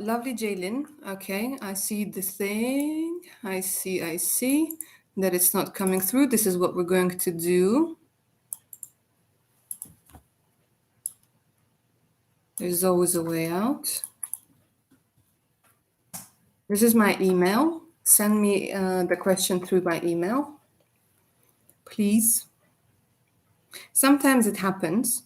Lovely Jaylin. Okay, I see the thing. I see that it's not coming through. This is what we're going to do. There's always a way out. This is my email. Send me the question through my email. please. Sometimes it happens.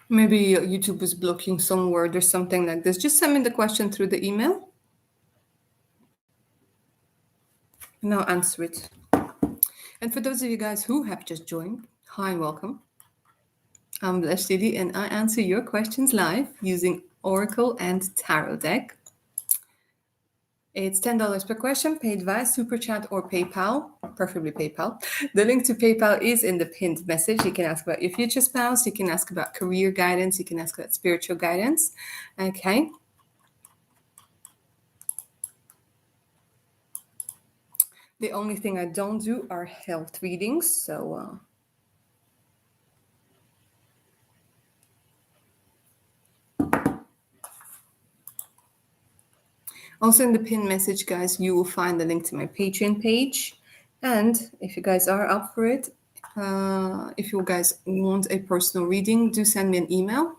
Maybe YouTube is blocking some word or something like this. Just send me the question through the email and I'll answer it. And for those of you guys who have just joined, hi and welcome. I'm Blash Lily and I answer your questions live using Oracle and Tarot deck. It's $10 per question, paid via Super Chat or PayPal, preferably PayPal. The link to PayPal is in the pinned message. You can ask about your future spouse. You can ask about career guidance. You can ask about spiritual guidance. Okay. The only thing I don't do are health readings. So also in the pin message, guys, you will find the link to my Patreon page. And if you guys are up for it, if you guys want a personal reading, do send me an email.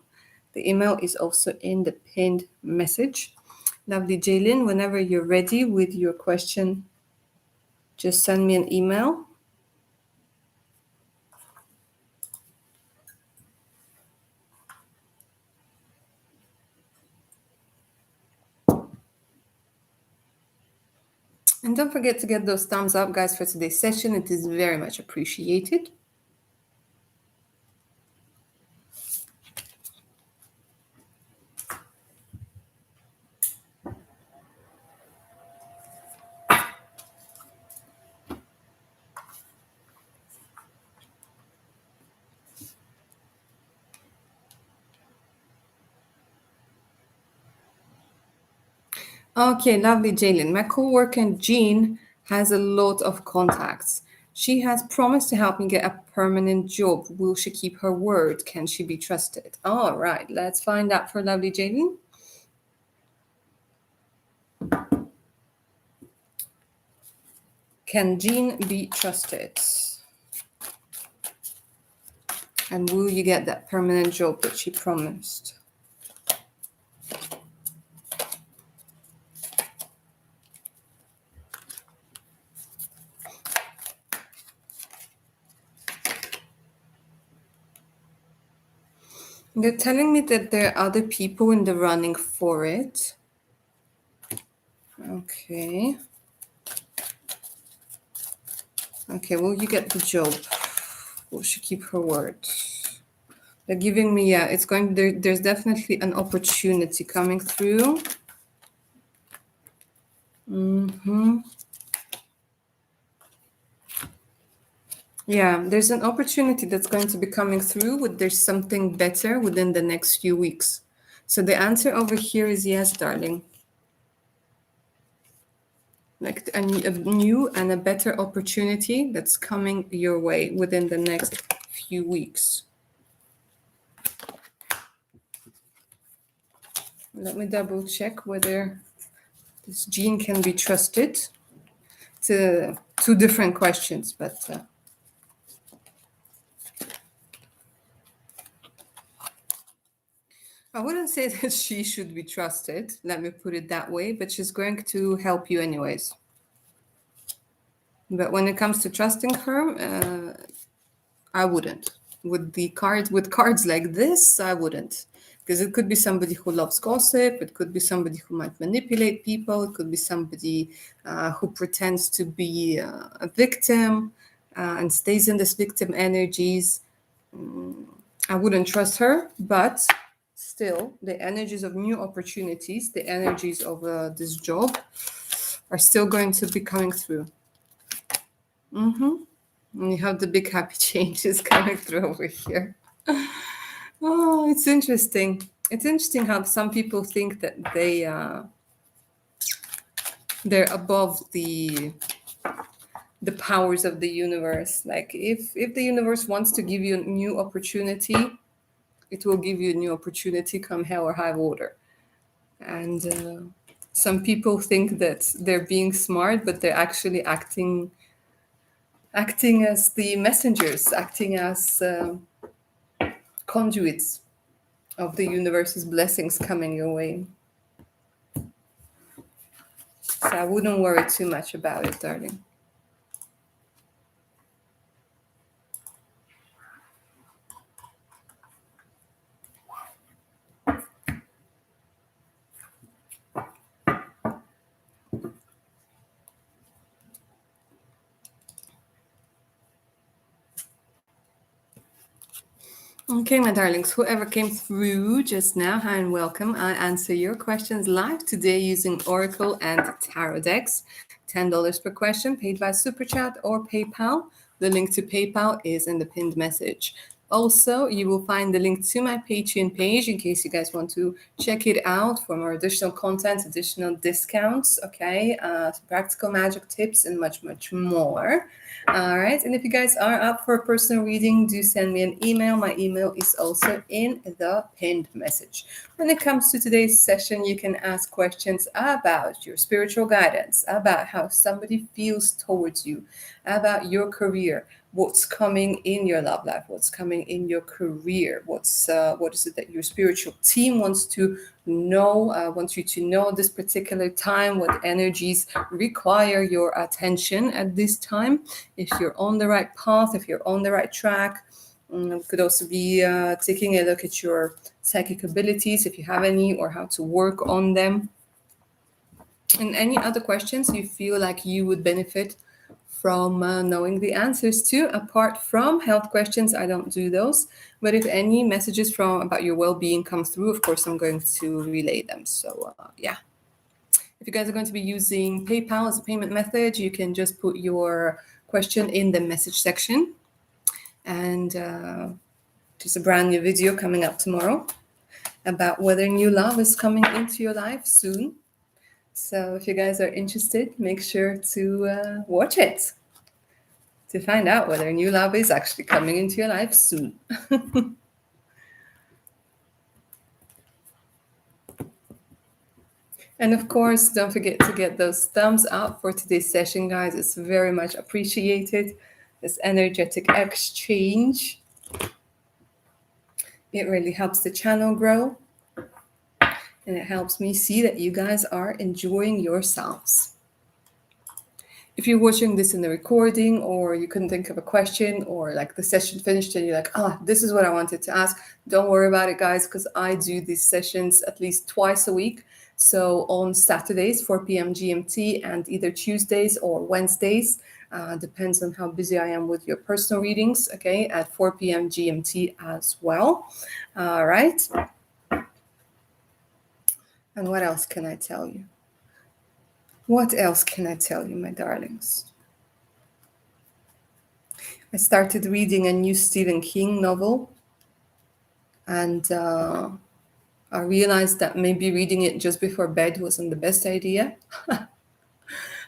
The email is also in the pinned message. Lovely Jaylin, whenever you're ready with your question, just send me an email. And don't forget to get those thumbs up, guys, for today's session. It is very much appreciated. Okay, lovely Jaylin. My co-worker Jean has a lot of contacts. She has promised to help me get a permanent job. Will she keep her word? Can she be trusted? All right, let's find out for lovely Jaylin. Can Jean be trusted? And will you get that permanent job that she promised? They're telling me that there are other people in the running for it. Okay. Okay, will you get the job? Will she keep her word? They're giving me, yeah, it's going, there's definitely an opportunity coming through. Yeah, there's an opportunity that's going to be coming through. There's something better within the next few weeks. So the answer over here is yes, darling. Like a new and a better opportunity that's coming your way within the next few weeks. Let me double check whether this Jean can be trusted. It's two different questions, but I wouldn't say that she should be trusted, let me put it that way, but she's going to help you anyways. But when it comes to trusting her, I wouldn't. With cards like this, I wouldn't. Because it could be somebody who loves gossip, it could be somebody who might manipulate people, it could be somebody who pretends to be a victim and stays in this victim energies. I wouldn't trust her, but still, the energies of new opportunities, the energies of this job are still going to be coming through. And you have the big happy changes coming through over here. Oh, it's interesting. It's interesting how some people think that they're above the powers of the universe. Like if the universe wants to give you a new opportunity, it will give you a new opportunity come hell or high water. And some people think that they're being smart, but they're actually acting acting as the messengers, acting as conduits of the universe's blessings coming your way. So I wouldn't worry too much about it, darling. Okay, my darlings, whoever came through just now, hi and welcome. I answer your questions live today using Oracle and Tarot decks. $10 per question, paid by Super Chat or PayPal. The link to PayPal is in the pinned message. Also, you will find the link to my Patreon page in case you guys want to check it out for more additional content, additional discounts, okay, practical magic tips, and much, much more. All right. And if you guys are up for a personal reading, do send me an email. My email is also in the pinned message. When it comes to today's session, you can ask questions about your spiritual guidance, about how somebody feels towards you, about your career, what's coming in your love life, what's coming in your career, what is it that your spiritual team wants to know, wants you to know this particular time, what energies require your attention at this time, if you're on the right path, if you're on the right track. Could also be taking a look at your psychic abilities, if you have any, or how to work on them. And any other questions you feel like you would benefit from knowing the answers to, apart from health questions. I don't do those, but if any messages from about your well-being come through, of course I'm going to relay them. So yeah, if you guys are going to be using PayPal as a payment method, you can just put your question in the message section. And there's a brand new video coming up tomorrow about whether new love is coming into your life soon. So if you guys are interested, make sure to watch it to find out whether new love is actually coming into your life soon. And of course, don't forget to get those thumbs up for today's session, guys. It's very much appreciated. This energetic exchange. It really helps the channel grow. And it helps me see that you guys are enjoying yourselves. If you're watching this in the recording, or you couldn't think of a question, or like the session finished and you're like, this is what I wanted to ask, don't worry about it, guys, because I do these sessions at least twice a week. So on Saturdays, 4 p.m. GMT, and either Tuesdays or Wednesdays, depends on how busy I am with your personal readings, okay, at 4 p.m. GMT as well. All right. And what else can I tell you? What else can I tell you, my darlings? I started reading a new Stephen King novel, and I realized that maybe reading it just before bed wasn't the best idea.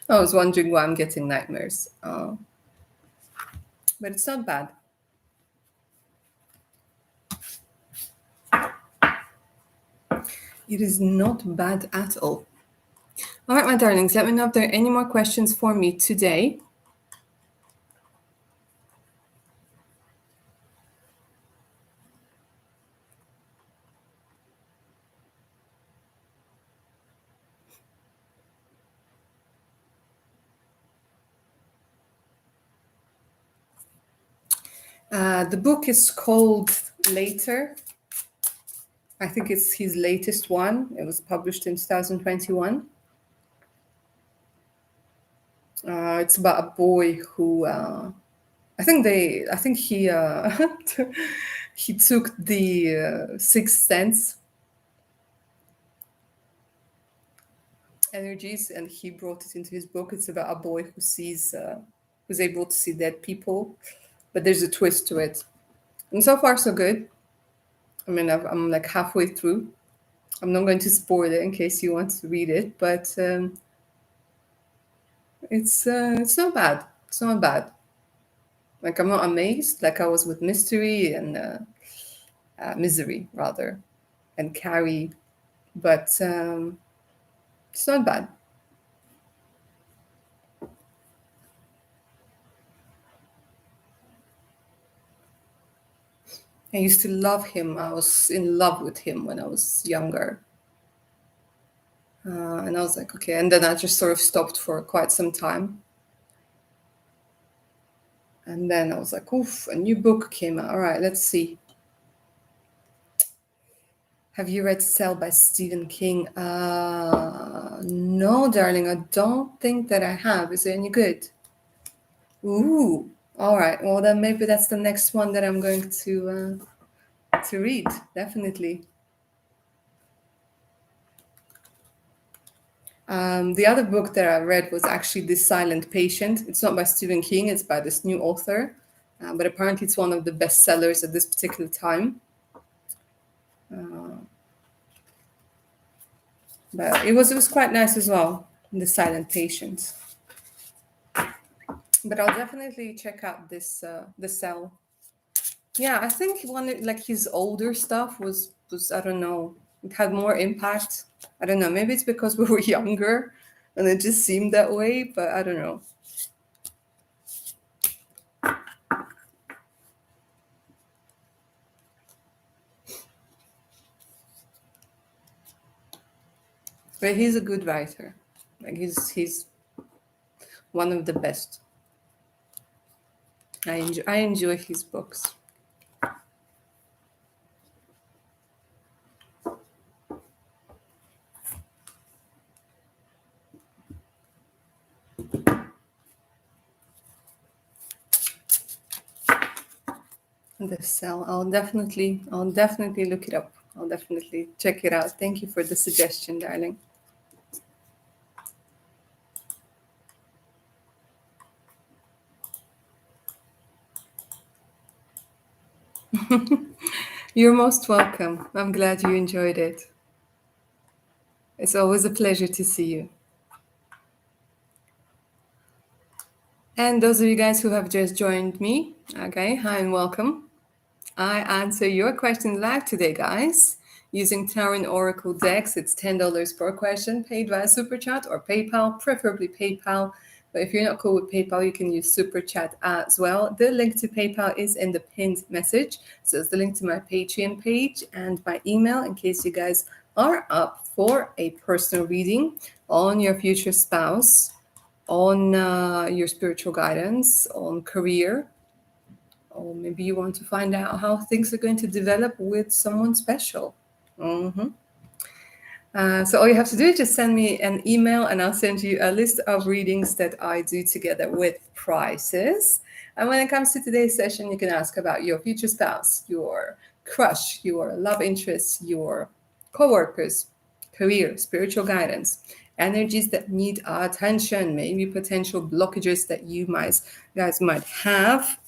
I was wondering why I'm getting nightmares. But it's not bad. It is not bad at all. All right, my darlings, let me know if there are any more questions for me today. The book is called Later. I think it's his latest one. It was published in 2021. It's about a boy who I think he he took the sixth sense energies and he brought it into his book. It's about a boy who sees who's able to see dead people, but there's a twist to it. And so far so good. I mean, I'm like halfway through. I'm not going to spoil it in case you want to read it, but it's not bad. It's not bad. Like, I'm not amazed like I was with Mystery and Misery, rather, and Carrie, but it's not bad. I used to love him. I was in love with him when I was younger. And I was like, okay. And then I just sort of stopped for quite some time. And then I was like, oof, a new book came out. All right, let's see. Have you read Cell by Stephen King? No, darling, I don't think that I have. Is it any good? Ooh, all right. Well, then maybe that's the next one that I'm going to read. Definitely. The other book that I read was actually The Silent Patient. It's not by Stephen King. It's by this new author, but apparently it's one of the best sellers at this particular time. But it was quite nice as well. The Silent Patient. But I'll definitely check out this The Cell. Yeah, I think like his older stuff was I don't know, it had more impact. I don't know, maybe it's because we were younger and it just seemed that way, but I don't know. But he's a good writer. Like he's one of the best. I enjoy his books. The Cell. I'll definitely look it up. I'll definitely check it out. Thank you for the suggestion, darling. You're most welcome. I'm glad you enjoyed it. It's always a pleasure to see you. And those of you guys who have just joined me, okay, hi and welcome. I answer your questions live today, guys, using Tarot and Oracle decks. It's $10 per question, paid via Super Chat or PayPal, preferably PayPal. But if you're not cool with PayPal, you can use Super Chat as well. The link to PayPal is in the pinned message. So it's the link to my Patreon page and my email in case you guys are up for a personal reading on your future spouse, on your spiritual guidance, on career, or maybe you want to find out how things are going to develop with someone special. So all you have to do is just send me an email and I'll send you a list of readings that I do together with prices. And when it comes to today's session, you can ask about your future spouse, your crush, your love interest, your co-workers, career, spiritual guidance, energies that need our attention, maybe potential blockages that you guys might have,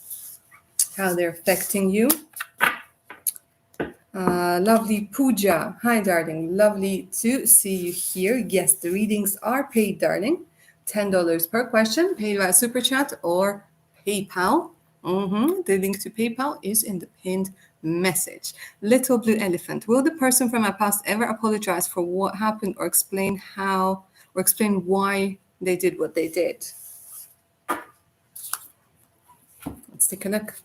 how they're affecting you. Lovely Pooja. Hi, darling. Lovely to see you here. Yes, the readings are paid, darling. $10 per question, paid via Super Chat or PayPal. The link to PayPal is in the pinned message. Little Blue Elephant. Will the person from my past ever apologize for what happened or explain why they did what they did? Let's take a look.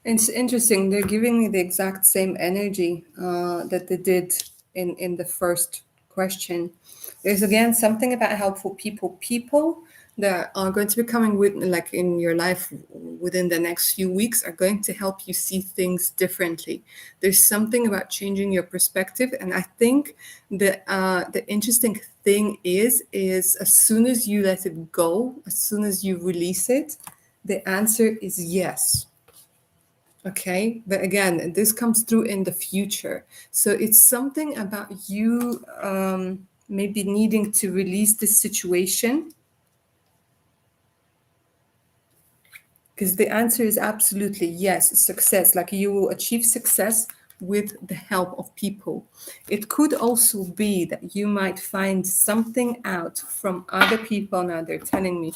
It's interesting. They're giving me the exact same energy that they did in the first question. There's again something about helpful people. People that are going to be coming with, like in your life within the next few weeks, are going to help you see things differently. There's something about changing your perspective, and I think the interesting thing is as soon as you let it go, as soon as you release it, the answer is yes. Okay, but again, this comes through in the future. So it's something about you maybe needing to release this situation. Because the answer is absolutely yes, success. Like you will achieve success with the help of people. It could also be that you might find something out from other people. Now they're telling me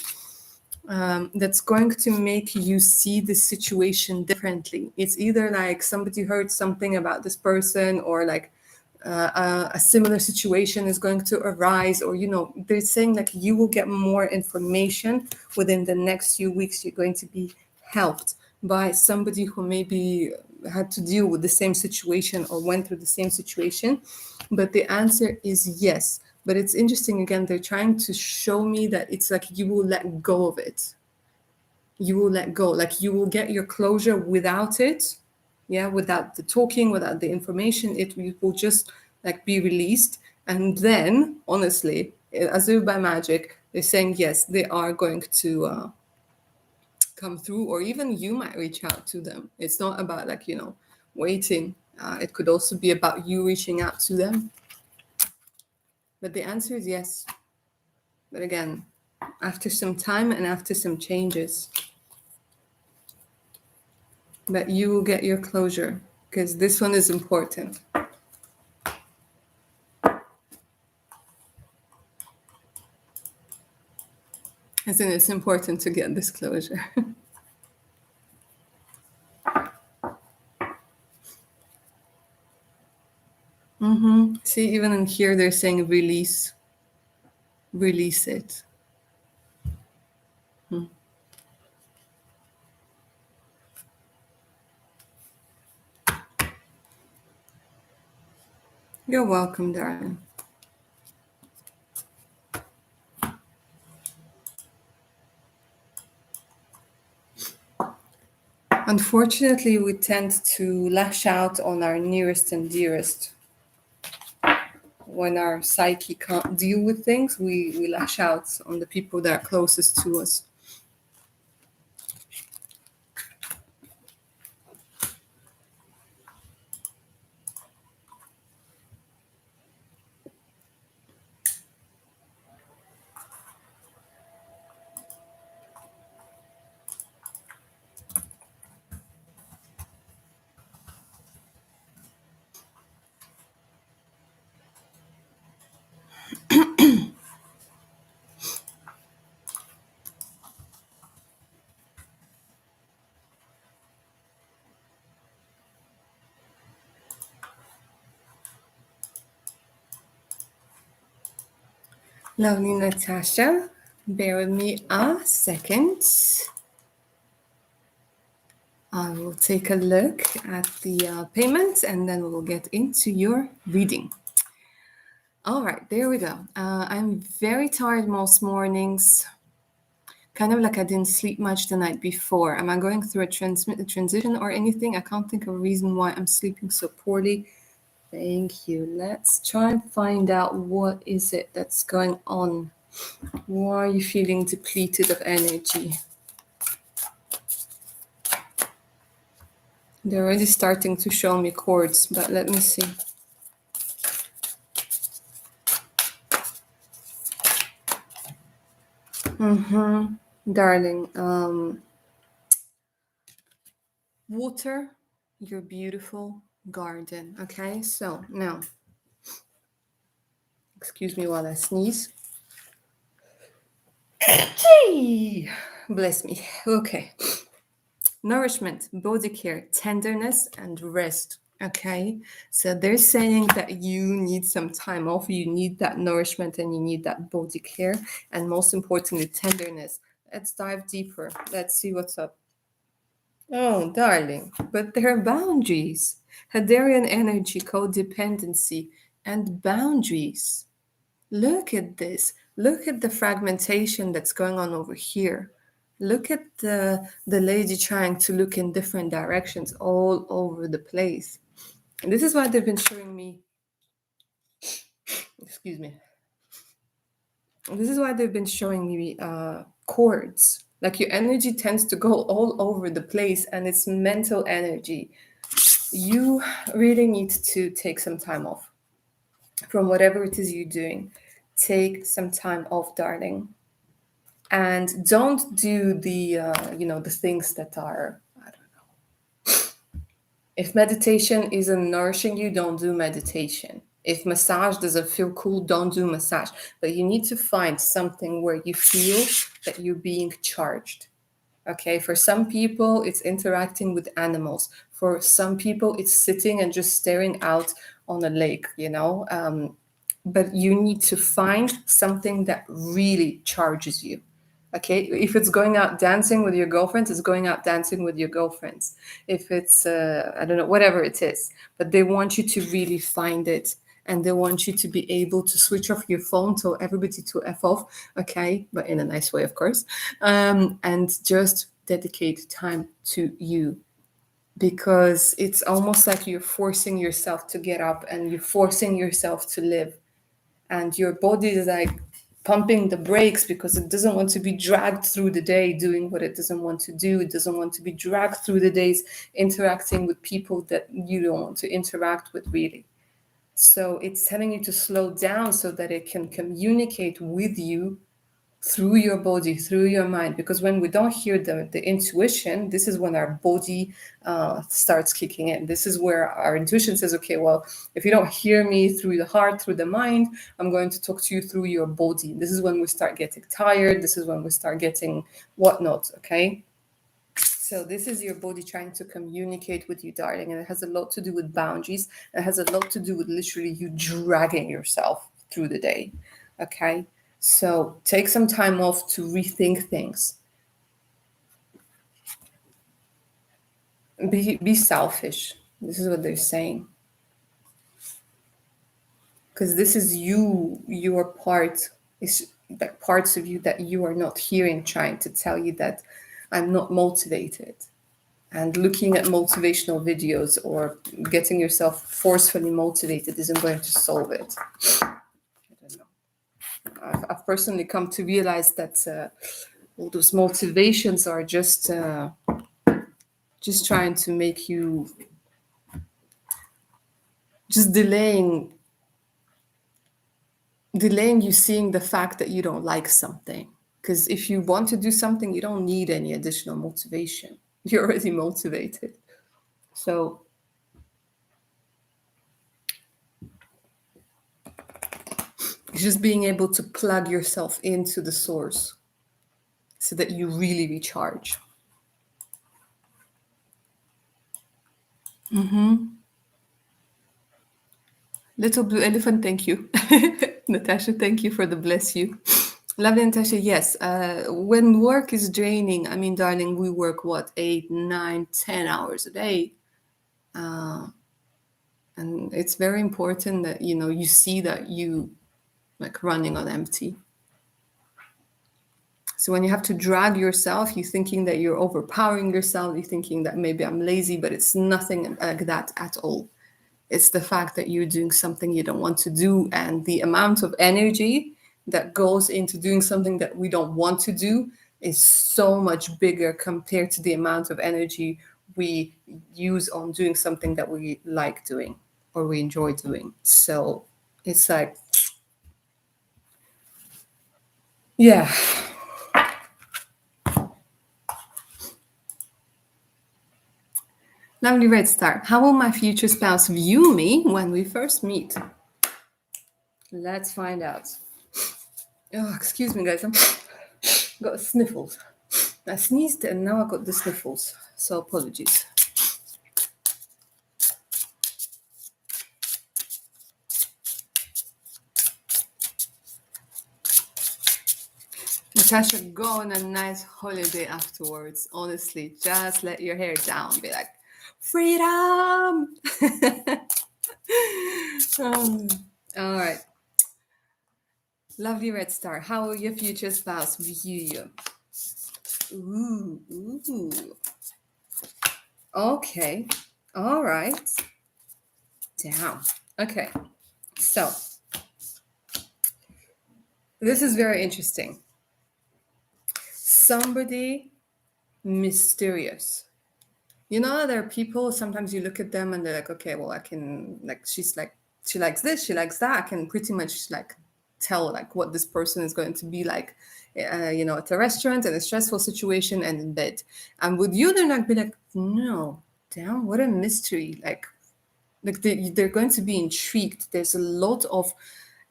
that's going to make you see the situation differently. It's either like somebody heard something about this person, or like a similar situation is going to arise, or they're saying like you will get more information within the next few weeks. You're going to be helped by somebody who maybe had to deal with the same situation or went through the same situation. But the answer is yes. But it's interesting, again, they're trying to show me that it's like you will let go of it. You will let go, like you will get your closure without it. Yeah, without the talking, without the information, it will just like be released. And then, honestly, as if by magic, they're saying yes, they are going to come through, or even you might reach out to them. It's not about like waiting. It could also be about you reaching out to them. But the answer is yes. But again, after some time and after some changes. But you will get your closure, because this one is important. Isn't it important to get this closure? See, even in here, they're saying release. Release it. You're welcome, darling. Unfortunately, we tend to lash out on our nearest and dearest. When our psyche can't deal with things, we lash out on the people that are closest to us. Lovely Natasha, bear with me a second. I will take a look at the payments, and then we'll get into your reading. All right, there we go. I'm very tired most mornings, kind of like I didn't sleep much the night before. Am I going through a transition or anything? I can't think of a reason why I'm sleeping so poorly. Thank you. Let's try and find out what is it that's going on. Why are you feeling depleted of energy? They're already starting to show me chords, but let me see. Darling, water your beautiful garden. Okay, so now, excuse me while I sneeze. Gee, bless me. Okay. Nourishment, body care, tenderness, and rest. Okay, so they're saying that you need some time off, you need that nourishment, and you need that body care, and most importantly, tenderness. Let's dive deeper. Let's see what's up. Oh, darling, but there are boundaries. Hadarian energy, codependency, and boundaries. Look at this. Look at the fragmentation that's going on over here. Look at the lady trying to look in different directions all over the place. And this is why they've been showing me, excuse me. This is why they've been showing me chords. Like your energy tends to go all over the place, and it's mental energy. You really need to take some time off from whatever it is you're doing. Take some time off, darling. And don't do the things that are, I don't know. If meditation isn't nourishing you, don't do meditation. If massage doesn't feel cool, don't do massage. But you need to find something where you feel that you're being charged. Okay, for some people, it's interacting with animals. For some people, it's sitting and just staring out on a lake, but you need to find something that really charges you. Okay, if it's going out dancing with your girlfriends, it's going out dancing with your girlfriends. If it's, I don't know, whatever it is, but they want you to really find it. And they want you to be able to switch off your phone, tell everybody to F off, okay, but in a nice way, of course, and just dedicate time to you, because it's almost like you're forcing yourself to get up and you're forcing yourself to live, and your body is like pumping the brakes because it doesn't want to be dragged through the day doing what it doesn't want to do. It doesn't want to be dragged through the days interacting with people that you don't want to interact with, really. So it's telling you to slow down so that it can communicate with you through your body, through your mind. Because when we don't hear the intuition, this is when our body starts kicking in. This is where our intuition says, okay, well, if you don't hear me through the heart, through the mind, I'm going to talk to you through your body. This is when we start getting tired. This is when we start getting whatnot, okay? So this is your body trying to communicate with you, darling. And it has a lot to do with boundaries. It has a lot to do with literally you dragging yourself through the day, okay? So take some time off to rethink things. Be selfish. This is what they're saying. Because this is you, your part, is like parts of you that you are not hearing, trying to tell you that I'm not motivated. And looking at motivational videos or getting yourself forcefully motivated isn't going to solve it. I don't know. I've personally come to realize that all those motivations are just trying to make you, just delaying you seeing the fact that you don't like something. Because if you want to do something, you don't need any additional motivation. You're already motivated. So it's just being able to plug yourself into the source so that you really recharge. Little Blue Elephant, thank you. Natasha, thank you for the bless you. Lovely, Natasha. Yes, when work is draining, I mean, darling, we work, 8, 9, 10 hours a day. And it's very important that, you see that you like running on empty. So when you have to drag yourself, you're thinking that you're overpowering yourself. You're thinking that maybe I'm lazy, but it's nothing like that at all. It's the fact that you're doing something you don't want to do, and the amount of energy that goes into doing something that we don't want to do is so much bigger compared to the amount of energy we use on doing something that we like doing or we enjoy doing. So it's like, yeah. Lovely Red Star. How will my future spouse view me when we first meet? Let's find out. Oh, excuse me, guys. I've got sniffles. I sneezed and now I got the sniffles. So apologies. Natasha, go on a nice holiday afterwards. Honestly, just let your hair down. Be like, freedom! All right. Lovely Red Star, how will your future spouse view you? Ooh. Okay. All right. Down. Okay. So, this is very interesting. Somebody mysterious. There are people, sometimes you look at them and they're like, okay, well, I can, like, she likes this, she likes that. I can pretty much like tell like what this person is going to be like, at a restaurant, in a stressful situation, and in bed. And with you, they're not be like, no, damn, what a mystery. Like, Like they're going to be intrigued. There's a lot of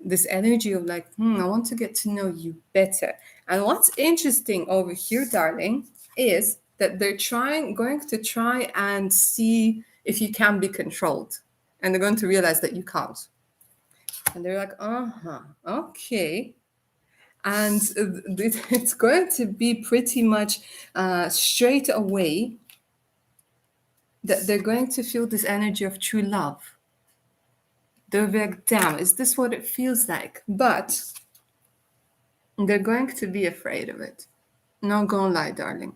this energy of like, I want to get to know you better. And what's interesting over here, darling, is that going to try and see if you can be controlled. And they're going to realize that you can't. And they're like, okay. And it's going to be pretty much straight away that they're going to feel this energy of true love. They'll be like, damn, is this what it feels like? But they're going to be afraid of it. Not gonna lie, darling.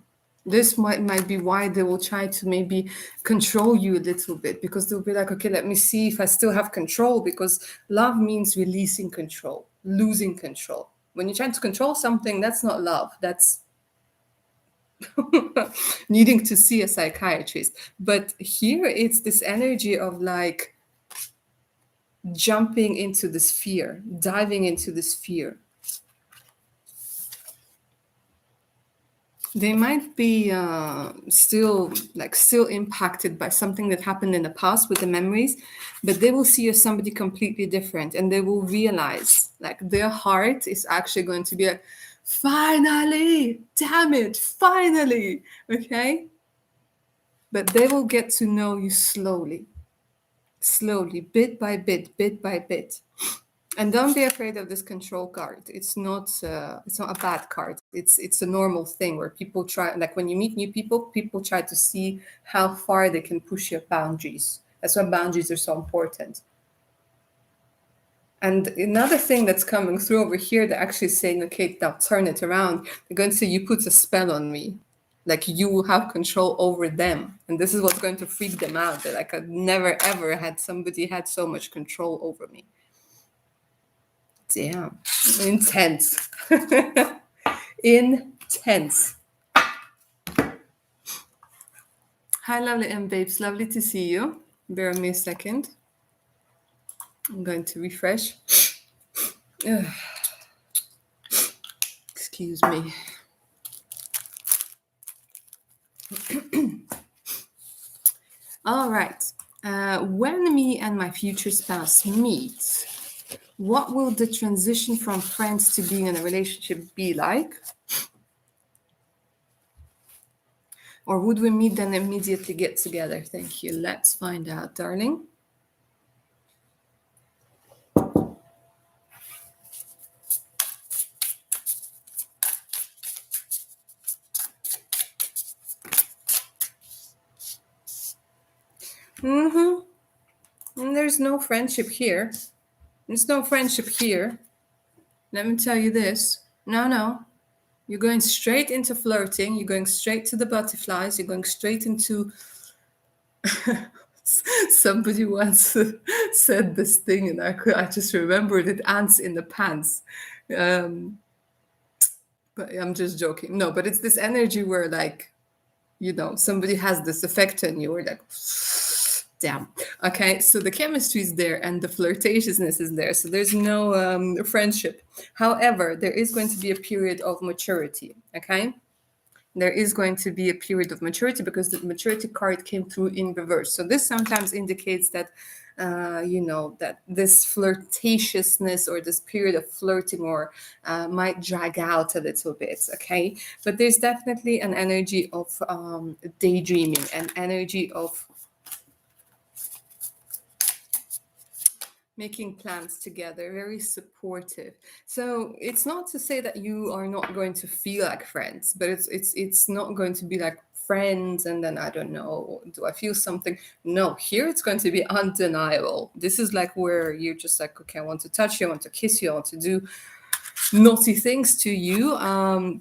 This might be why they will try to maybe control you a little bit, because they'll be like, okay, let me see if I still have control, because love means releasing control, losing control. When you're trying to control something, that's not love. That's needing to see a psychiatrist. But here it's this energy of like jumping into this fear, diving into this fear. They might be still impacted by something that happened in the past with the memories, but they will see you as somebody completely different, and they will realize like their heart is actually going to be like, finally, damn it, finally, okay? But they will get to know you slowly, bit by bit, bit by bit. And don't be afraid of this control card. It's not a bad card. It's a normal thing where people try, like when you meet new people try to see how far they can push your boundaries. That's why boundaries are so important. And another thing that's coming through over here, they're actually saying, okay, now turn it around. They're going to say, you put a spell on me. Like you will have control over them. And this is what's going to freak them out. They're like, I've never, ever had somebody had so much control over me. Damn. Intense. Intense. Hi, lovely M babes. Lovely to see you. Bear with me a second. I'm going to refresh. Ugh. Excuse me. All right. When me and my future spouse meet, what will the transition from friends to being in a relationship be like? Or would we meet then immediately get together? Thank you. Let's find out, darling. And there's no friendship here. There's no friendship here. Let me tell you this. No. You're going straight into flirting. You're going straight to the butterflies. You're going straight into... Somebody once said this thing, and I just remembered it, ants in the pants. But I'm just joking. No, but it's this energy where, like, somebody has this effect on you, or like, damn. Okay, so the chemistry is there and the flirtatiousness is there. So there's no friendship. However, there is going to be a period of maturity. Okay, there is going to be a period of maturity because the maturity card came through in reverse. So this sometimes indicates that, that this flirtatiousness or this period of flirting or might drag out a little bit, okay? But there's definitely an energy of daydreaming, an energy of making plans together, very supportive. So it's not to say that you are not going to feel like friends, but it's not going to be like friends and then I don't know, do I feel something? No, here it's going to be undeniable. This is like where you're just like, okay, I want to touch you, I want to kiss you, I want to do naughty things to you,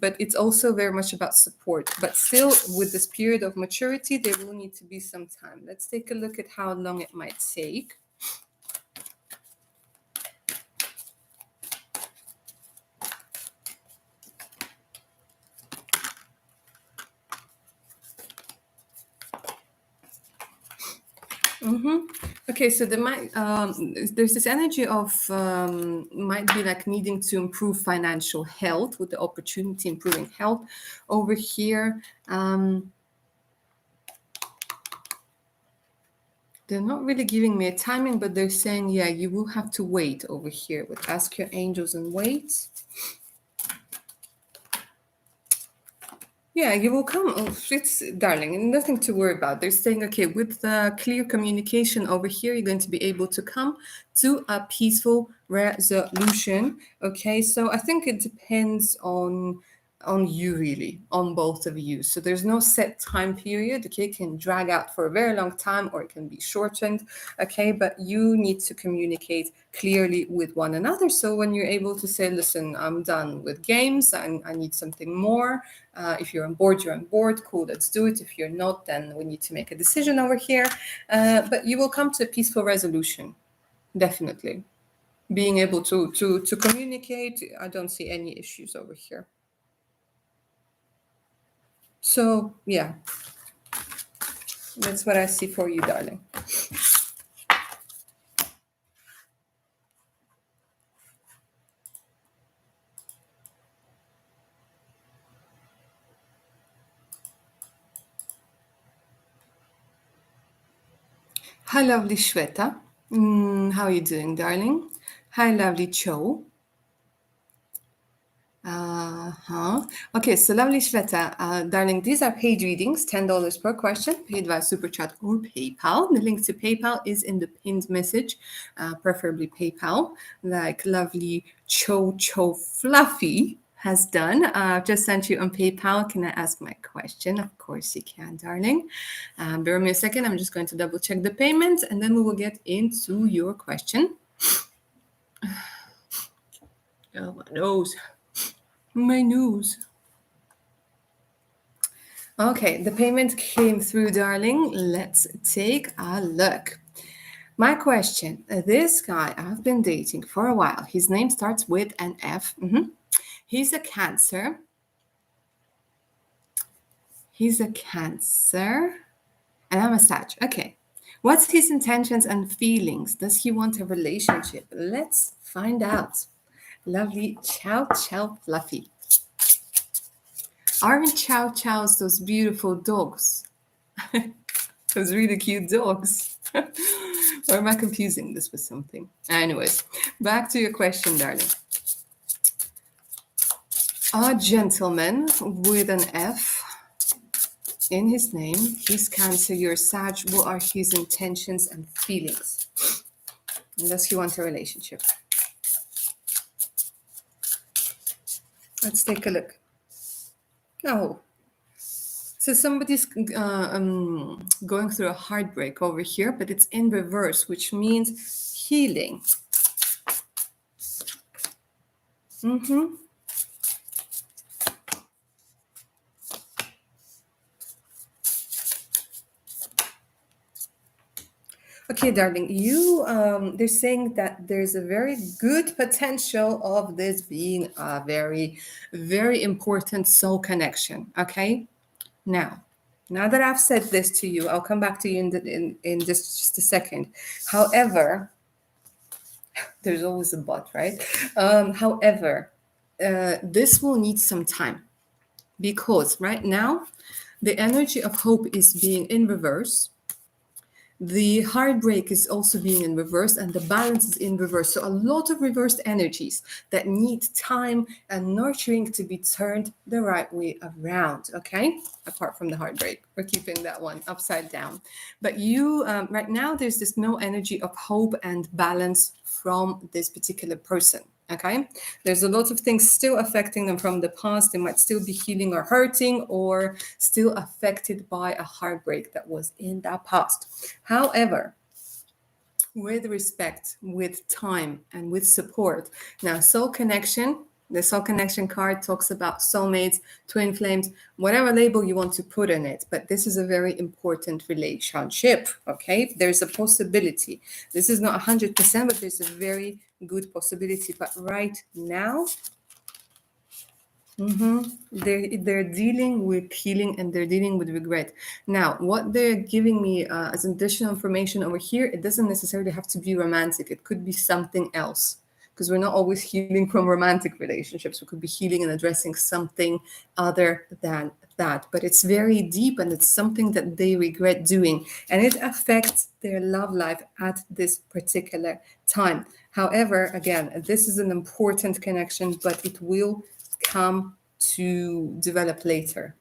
but it's also very much about support. But still, with this period of maturity, there will need to be some time. Let's take a look at how long it might take. Okay, so there's this energy of might be like needing to improve financial health, with the opportunity improving health over here. They're not really giving me a timing, but they're saying, yeah, you will have to wait over here with ask your angels and wait. Yeah, you will come. Oh, it's darling, nothing to worry about. They're saying, okay, with clear communication over here, you're going to be able to come to a peaceful resolution. Okay, so I think it depends on you really, on both of you. So there's no set time period. Okay, it can drag out for a very long time or it can be shortened. Okay, but you need to communicate clearly with one another. So when you're able to say, listen, I'm done with games, I need something more. If you're on board, you're on board. Cool, let's do it. If you're not, then we need to make a decision over here. But you will come to a peaceful resolution, definitely. Being able to communicate, I don't see any issues over here. So yeah, that's what I see for you, darling. Hi, lovely Shweta. How are you doing, darling? Hi, lovely Cho. Uh-huh. Okay, so lovely Shweta, darling, these are paid readings, $10 per question, paid via Super Chat or PayPal. The link to PayPal is in the pinned message, preferably PayPal, like lovely Cho Fluffy has done. I've just sent you on PayPal. Can I ask my question? Of course you can, darling. Bear with me a second. I'm just going to double check the payment and then we will get into your question. Oh, my nose. My nose. Okay, the payment came through, darling. Let's take a look. My question, this guy I've been dating for a while. His name starts with an F. He's a Cancer. He's a Cancer. And I'm a Sag. Okay. What's his intentions and feelings? Does he want a relationship? Let's find out. Lovely Chow Fluffy. Aren't Chow Chows those beautiful dogs? Those really cute dogs. Or am I confusing this with something? Anyways, back to your question, darling. A gentleman with an F in his name. He's Cancer, you're Sag. What are his intentions and feelings? And does he want a relationship? Let's take a look. Oh, so somebody's going through a heartbreak over here, but it's in reverse, which means healing. Okay, darling, you they're saying that there's a very good potential of this being a very, very important soul connection. Okay, now that I've said this to you, I'll come back to you in just a second. However, there's always a but, right? However, this will need some time because right now the energy of hope is being in reverse. The heartbreak is also being in reverse and the balance is in reverse. So a lot of reversed energies that need time and nurturing to be turned the right way around. Okay, apart from the heartbreak, we're keeping that one upside down. But you right now there's this no energy of hope and balance from this particular person. Okay, there's a lot of things still affecting them from the past. They might still be healing or hurting or still affected by a heartbreak that was in that past. However, with respect, with time, and with support. Now, soul connection, the soul connection card talks about soulmates, twin flames, whatever label you want to put on it. But this is a very important relationship, okay? There's a possibility. This is not 100%, but there's a very good possibility. But right now, they're dealing with healing and they're dealing with regret. Now, what they're giving me as additional information over here, it doesn't necessarily have to be romantic. It could be something else. because we're not always healing from romantic relationships. We could be healing and addressing something other than that, but it's very deep and it's something that they regret doing, and it affects their love life at this particular time. However, again, this is an important connection, but it will come to develop later,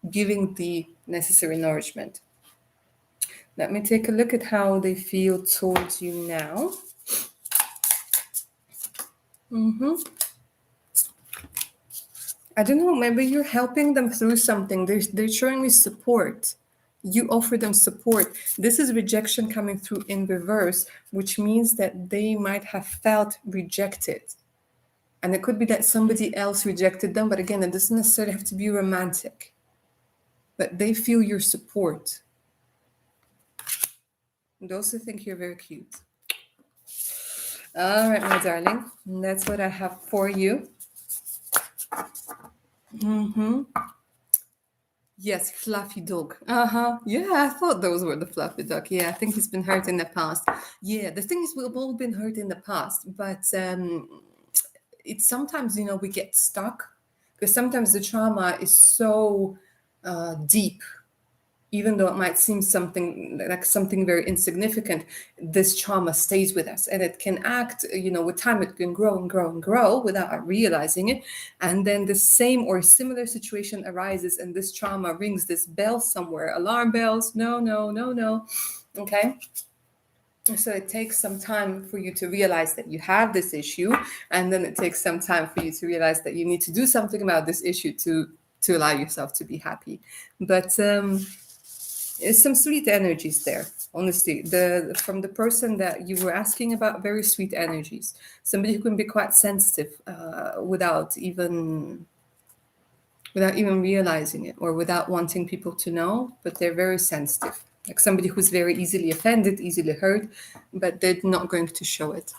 giving the necessary nourishment. Let me take a look at how they feel towards you now. I don't know, maybe you're helping them through something. They're showing me support. You offer them support. This is rejection coming through in reverse, which means that they might have felt rejected. And it could be that somebody else rejected them, but again, it doesn't necessarily have to be romantic. But they feel your support. And also think you're very cute. All right, my darling. And that's what I have for you. Yes, fluffy dog. Yeah, I thought those were the fluffy dog. Yeah, I think he's been hurt in the past. Yeah, the thing is, we've all been hurt in the past, but it's sometimes, we get stuck because sometimes the trauma is so deep. Even though it might seem something very insignificant, this trauma stays with us, and it can act, with time it can grow and grow and grow without our realizing it. And then the same or similar situation arises, and this trauma rings this bell somewhere, alarm bells. No, no, no, no. Okay. So it takes some time for you to realize that you have this issue, and then it takes some time for you to realize that you need to do something about this issue to allow yourself to be happy. But there's some sweet energies there, honestly. From the person that you were asking about, very sweet energies. Somebody who can be quite sensitive without even realizing it, or without wanting people to know, but they're very sensitive. Like somebody who's very easily offended, easily hurt, but they're not going to show it.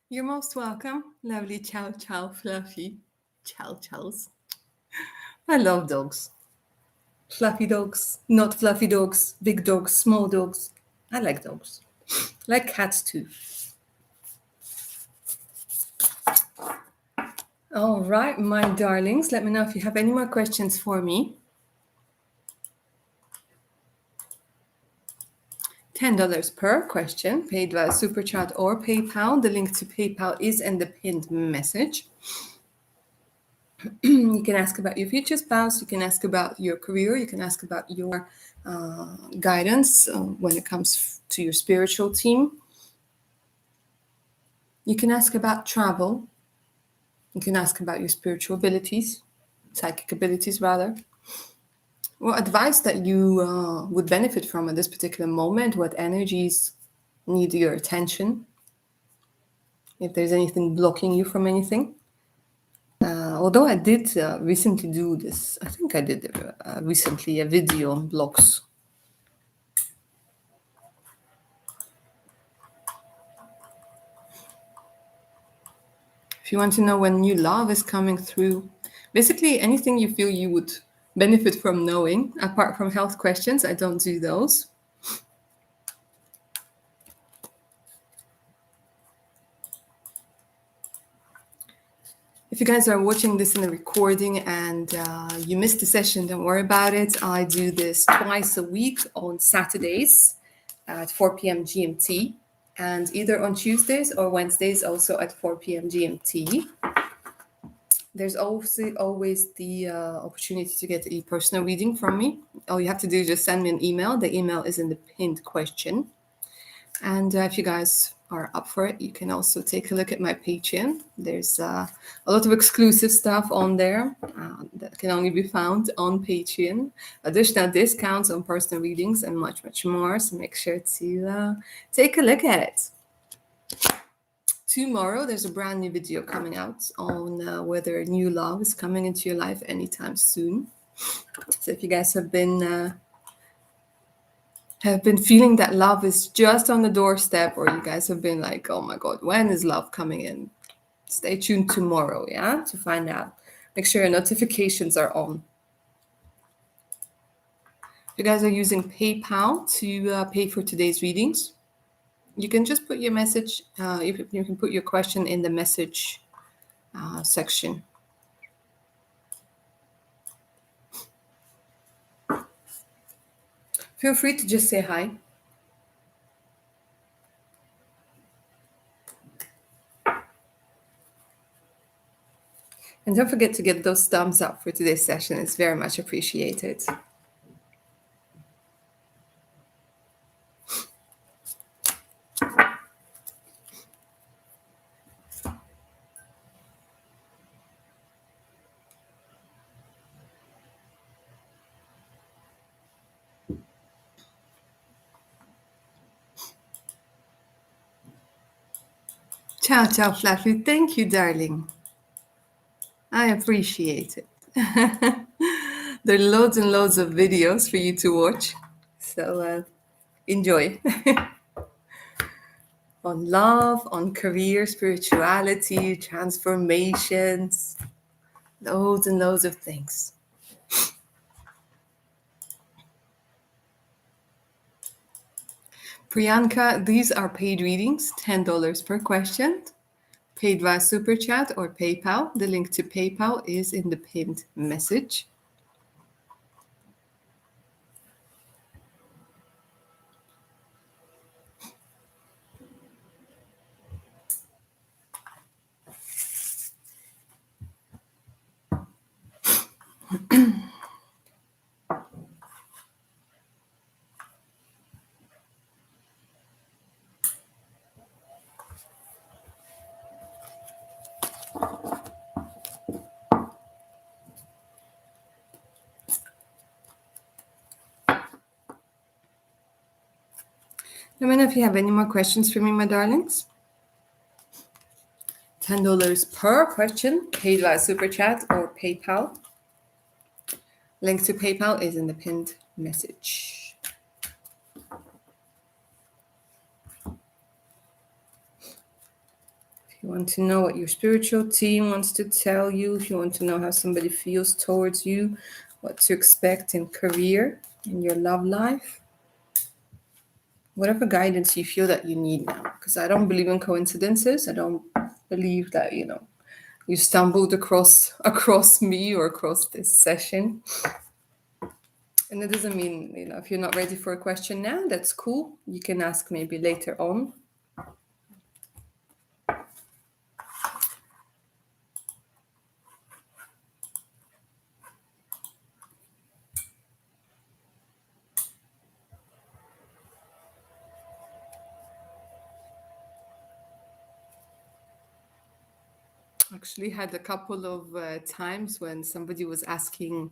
You're most welcome, lovely chow chow fluffy. Chow chows. I love dogs. Fluffy dogs, not fluffy dogs, big dogs, small dogs. I like dogs. I like cats too. All right, my darlings, let me know if you have any more questions for me. $10 per question, paid via Super Chat or PayPal. The link to PayPal is in the pinned message. You can ask about your future spouse. You can ask about your career. You can ask about your guidance when it comes to your spiritual team. You can ask about travel. You can ask about your spiritual abilities, psychic abilities rather. What advice that you would benefit from at this particular moment? What energies need your attention? If there's anything blocking you from anything. Although I did recently do this, I think I did recently a video on blocks. If you want to know when new love is coming through, basically anything you feel you would benefit from knowing, apart from health questions, I don't do those. If you guys are watching this in a recording and you missed the session, don't worry about it. I do this twice a week on Saturdays at 4 p.m. GMT, and either on Tuesdays or Wednesdays also at 4 p.m. GMT. There's also always the opportunity to get a personal reading from me. All you have to do is just send me an email. The email is in the pinned question. And if you guys are up for it, you can also take a look at my Patreon. There's a lot of exclusive stuff on there that can only be found on Patreon. Additional discounts on personal readings and much, much more. So make sure to take a look at it. Tomorrow, there's a brand new video coming out on whether new love is coming into your life anytime soon. So if you guys have been feeling that love is just on the doorstep, or you guys have been like, oh my God, when is love coming in? Stay tuned tomorrow, to find out. Make sure your notifications are on. If you guys are using PayPal to pay for today's readings, You can just put your message, you can put your question in the message section. Feel free to just say hi. And don't forget to get those thumbs up for today's session. It's very much appreciated. Ciao, ciao, Fluffy. Thank you, darling. I appreciate it. There are loads and loads of videos for you to watch. So enjoy. On love, on career, spirituality, transformations, loads and loads of things. Priyanka, these are paid readings, $10 per question. Paid via Super Chat or PayPal. The link to PayPal is in the pinned message. Let me know if you have any more questions for me, my darlings. $10 per question, paid via Super Chat or PayPal. Link to PayPal is in the pinned message. If you want to know what your spiritual team wants to tell you, if you want to know how somebody feels towards you, what to expect in career, in your love life, whatever guidance you feel that you need now, because I don't believe in coincidences. I don't believe that, you stumbled across me or across this session. And it doesn't mean, if you're not ready for a question now, that's cool. You can ask maybe later on. Actually had a couple of times when somebody was asking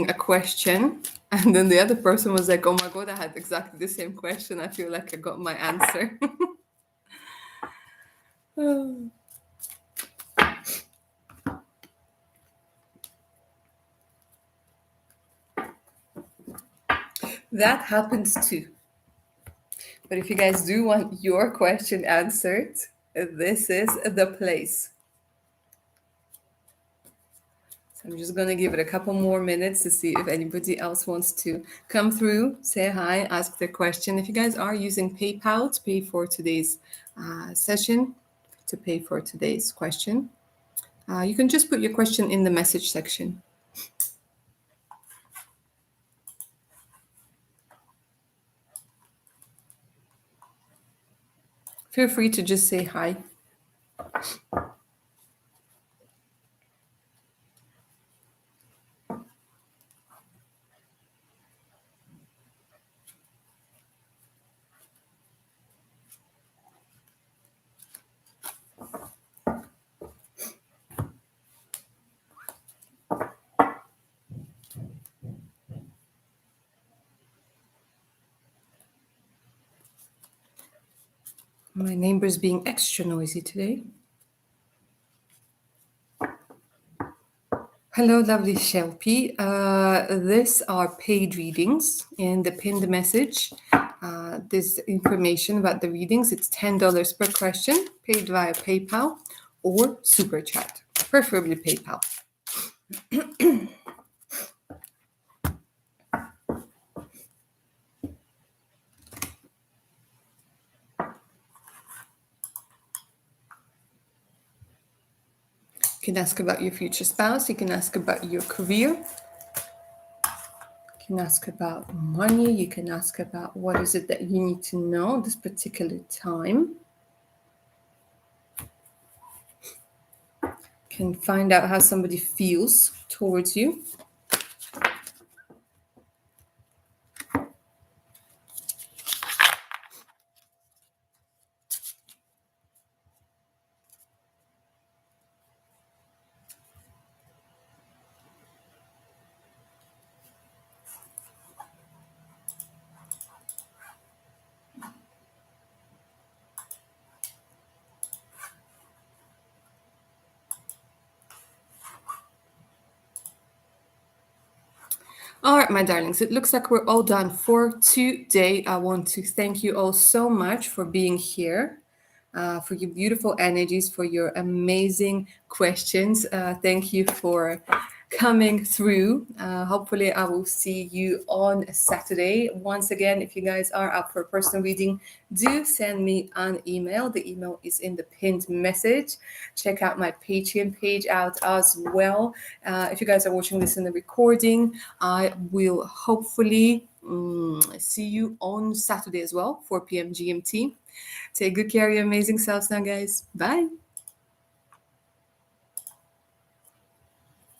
a question, and then the other person was like, oh my god, I had exactly the same question. I feel like I got my answer. That happens too. But if you guys do want your question answered, this is the place. So I'm just going to give it a couple more minutes to see if anybody else wants to come through, say hi, ask their question. If you guys are using PayPal to pay for today's session, to pay for today's question, you can just put your question in the message section. Feel free to just say hi. My neighbor's being extra noisy today. Hello, lovely Shelby. These are paid readings in the pinned message. This information about the readings, it's $10 per question, paid via PayPal or Super Chat, preferably PayPal. You can ask about your future spouse. You can ask about your career. You can ask about money. You can ask about what is it that you need to know this particular time. You can find out how somebody feels towards you. All right, my darlings, it looks like we're all done for today. I want to thank you all so much for being here, for your beautiful energies, for your amazing questions. Thank you for coming through. Hopefully, I will see you on Saturday. Once again, if you guys are up for a personal reading, do send me an email. The email is in the pinned message. Check out my Patreon page out as well. If you guys are watching this in the recording, I will hopefully see you on Saturday as well, 4 p.m. GMT. Take good care of your amazing selves now, guys. Bye.